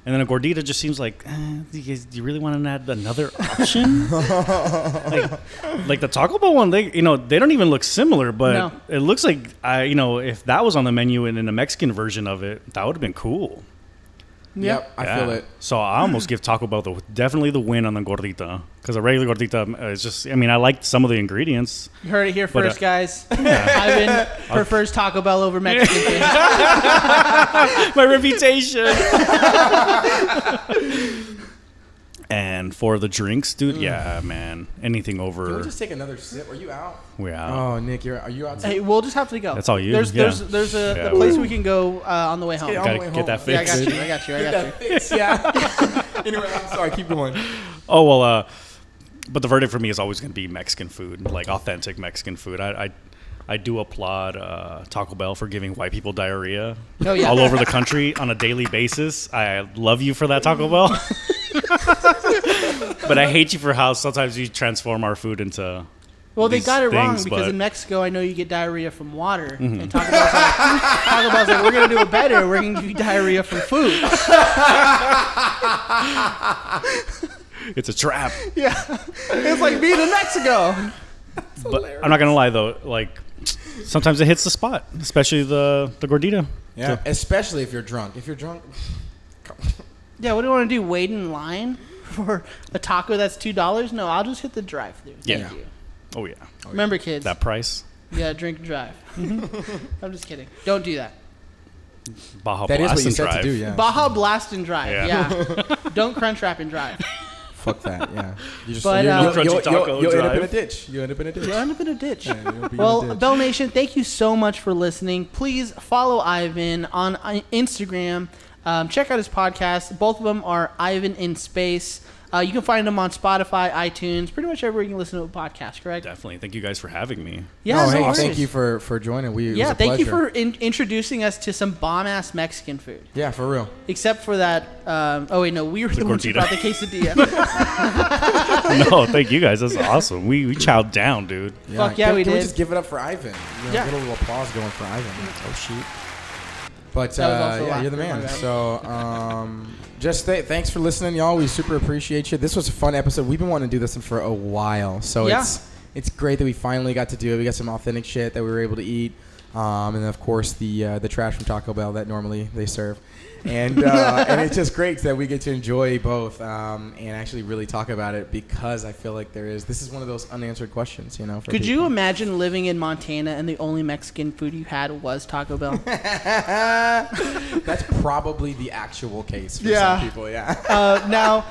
And then a gordita just seems like, do you really want to add another option? like the Taco Bell one, they don't even look similar, but it looks like if that was on the menu and in a Mexican version of it, that would have been cool. Yep, I feel it. So I almost give Taco Bell definitely the win on the gordita because a regular gordita is just. I mean, I like some of the ingredients. You heard it here first, guys. Ivan prefers Taco Bell over Mexican food. My reputation. And for the drinks, dude, yeah, man, anything over. Can we just take another sip? Are you out? We're out. Oh, Nick, are you out? Hey, we'll just have to go. That's all you. There's a place we can go on the way home. Gotta get that Yeah, I fixed. got you. Yeah. Anyway, I'm sorry. Keep going. Oh well, but the verdict for me is always going to be Mexican food, like authentic Mexican food. I do applaud Taco Bell for giving white people diarrhea all over the country on a daily basis. I love you for that, Taco Bell. But I hate you for how sometimes you transform our food into. Well, they these got it wrong things, because but- in Mexico, I know you get diarrhea from water, and Taco Bell's like, we're gonna do it better. We're gonna give you diarrhea from food. It's a trap. Yeah, it's like being in Mexico. But I'm not gonna lie though, like sometimes it hits the spot, especially the gordita. Yeah, especially if you're drunk. If you're drunk. Yeah, what do you want to do? Wait in line for a taco that's $2? No, I'll just hit the drive-thru. Thank you. Oh yeah. Remember, kids, That price. you gotta drink and drive. I'm just kidding. Don't do that. Baja That is Blast what you and said Drive. to do, yeah. Baja Blast and Drive. Yeah. Yeah. Don't crunch wrap and drive. Fuck that, yeah. You just, But, you'll Crunchy Taco end up in Drive. a ditch. You'll end up in a ditch. You'll end up in a ditch. Yeah, you'll be in Well, a ditch. Bell Nation, thank you so much for listening. Please follow Ivan on Instagram. Check out his podcast. Both of them are Ivan in Space. You can find them on Spotify, iTunes, pretty much everywhere you can listen to a podcast, correct? Definitely. Thank you guys for having me. Yeah, Oh, hey, worries. thank you for joining. It was a Thank you pleasure. for introducing us to some bomb-ass Mexican food. Yeah, for real. Except for that, oh wait, no, we were the ones who Gordita. brought the quesadilla. No, thank you guys. That's awesome. We chowed down, dude. Fuck yeah, can, we can did. we just give it up for Ivan? Yeah. Get a little applause going for Ivan. Oh, shoot. But, That was also yeah, you're the laughter, man. my bad. So, thanks for listening, y'all. We super appreciate you. This was a fun episode. We've been wanting to do this for a while. So, Yeah. it's great that we finally got to do it. We got some authentic shit that we were able to eat. And then, of course, the trash from Taco Bell that normally they serve. And and it's just great that we get to enjoy both and actually really talk about it, because I feel like this is one of those unanswered questions, you know. For Could people. you imagine living in Montana and the only Mexican food you had was Taco Bell? That's probably the actual case for Yeah. some people, yeah. Now,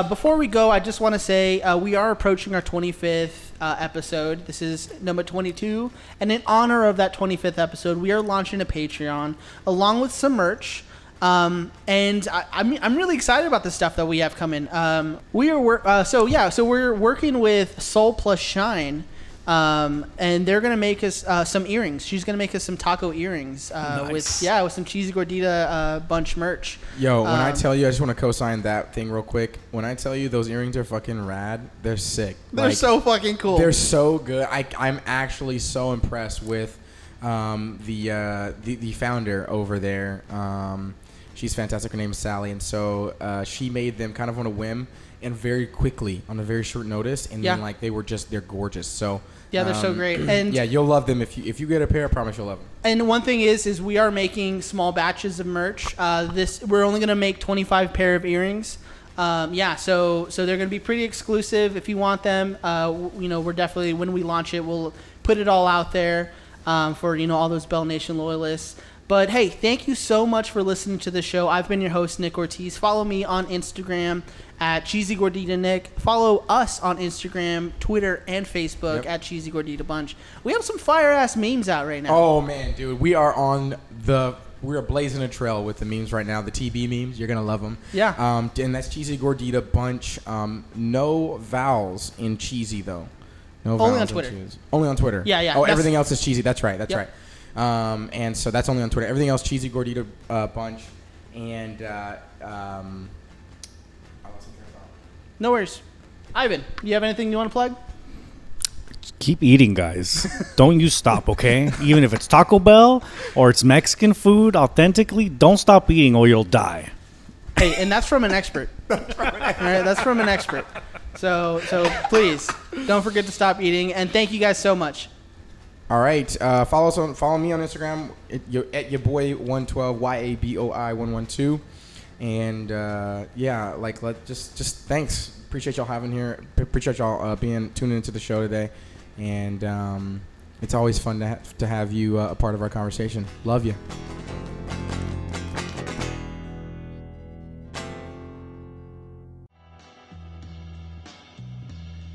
before we go, I just want to say we are approaching our 25th episode. This is number 22. And in honor of that 25th episode, we are launching a Patreon along with some merch. And I'm really excited about the stuff that we have coming. We're working with Soul Plus Shine, and they're gonna make us some earrings. She's gonna make us some taco earrings with some cheesy gordita bunch merch. Yo, when I tell you, I just want to co-sign that thing real quick. When I tell you those earrings are fucking rad, they're sick. They're so fucking cool. They're so good. I'm actually so impressed with the founder over there. She's fantastic. Her name is Sally, and so she made them kind of on a whim and very quickly on a very short notice. And then they're gorgeous. So yeah, they're so great. And yeah, you'll love them if you get a pair. I promise you'll love them. And one thing is we are making small batches of merch. We're only gonna make 25 pair of earrings. So they're gonna be pretty exclusive. If you want them, we're definitely, when we launch it, we'll put it all out there for all those Bell Nation loyalists. But hey, thank you so much for listening to the show. I've been your host, Nick Ortiz. Follow me on Instagram at Cheesy Gordita Nick. Follow us on Instagram, Twitter, and Facebook at Cheesy Gordita Bunch. We have some fire ass memes out right now. Oh man, dude, we are blazing a trail with the memes right now. The TB memes, you're gonna love them. Yeah. And that's Cheesy Gordita Bunch. No vowels in cheesy though. No vowels Only on in Twitter. cheese. Only on Twitter. Yeah. Oh, everything else is cheesy. That's right. That's Yep. right. And so that's only on Twitter. Everything else, Cheesy Gordita Bunch. And No worries. Ivan, you have anything you want to plug? Keep eating, guys. Don't you stop, okay? Even if it's Taco Bell or it's Mexican food, authentically, don't stop eating or you'll die. Hey, and that's from an expert. All right, that's from an expert. So please don't forget to stop eating, and thank you guys so much. All right. Follow me on Instagram at your boy 112 YABOI 112. And just thanks. Appreciate y'all having here. Appreciate y'all tuning into the show today. And it's always fun to have you a part of our conversation. Love you.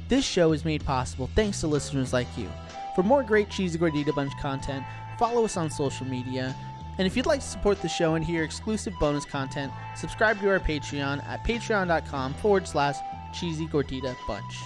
This show is made possible thanks to listeners like you. For more great Cheesy Gordita Bunch content, follow us on social media. And if you'd like to support the show and hear exclusive bonus content, subscribe to our Patreon at patreon.com/Cheesy Gordita Bunch.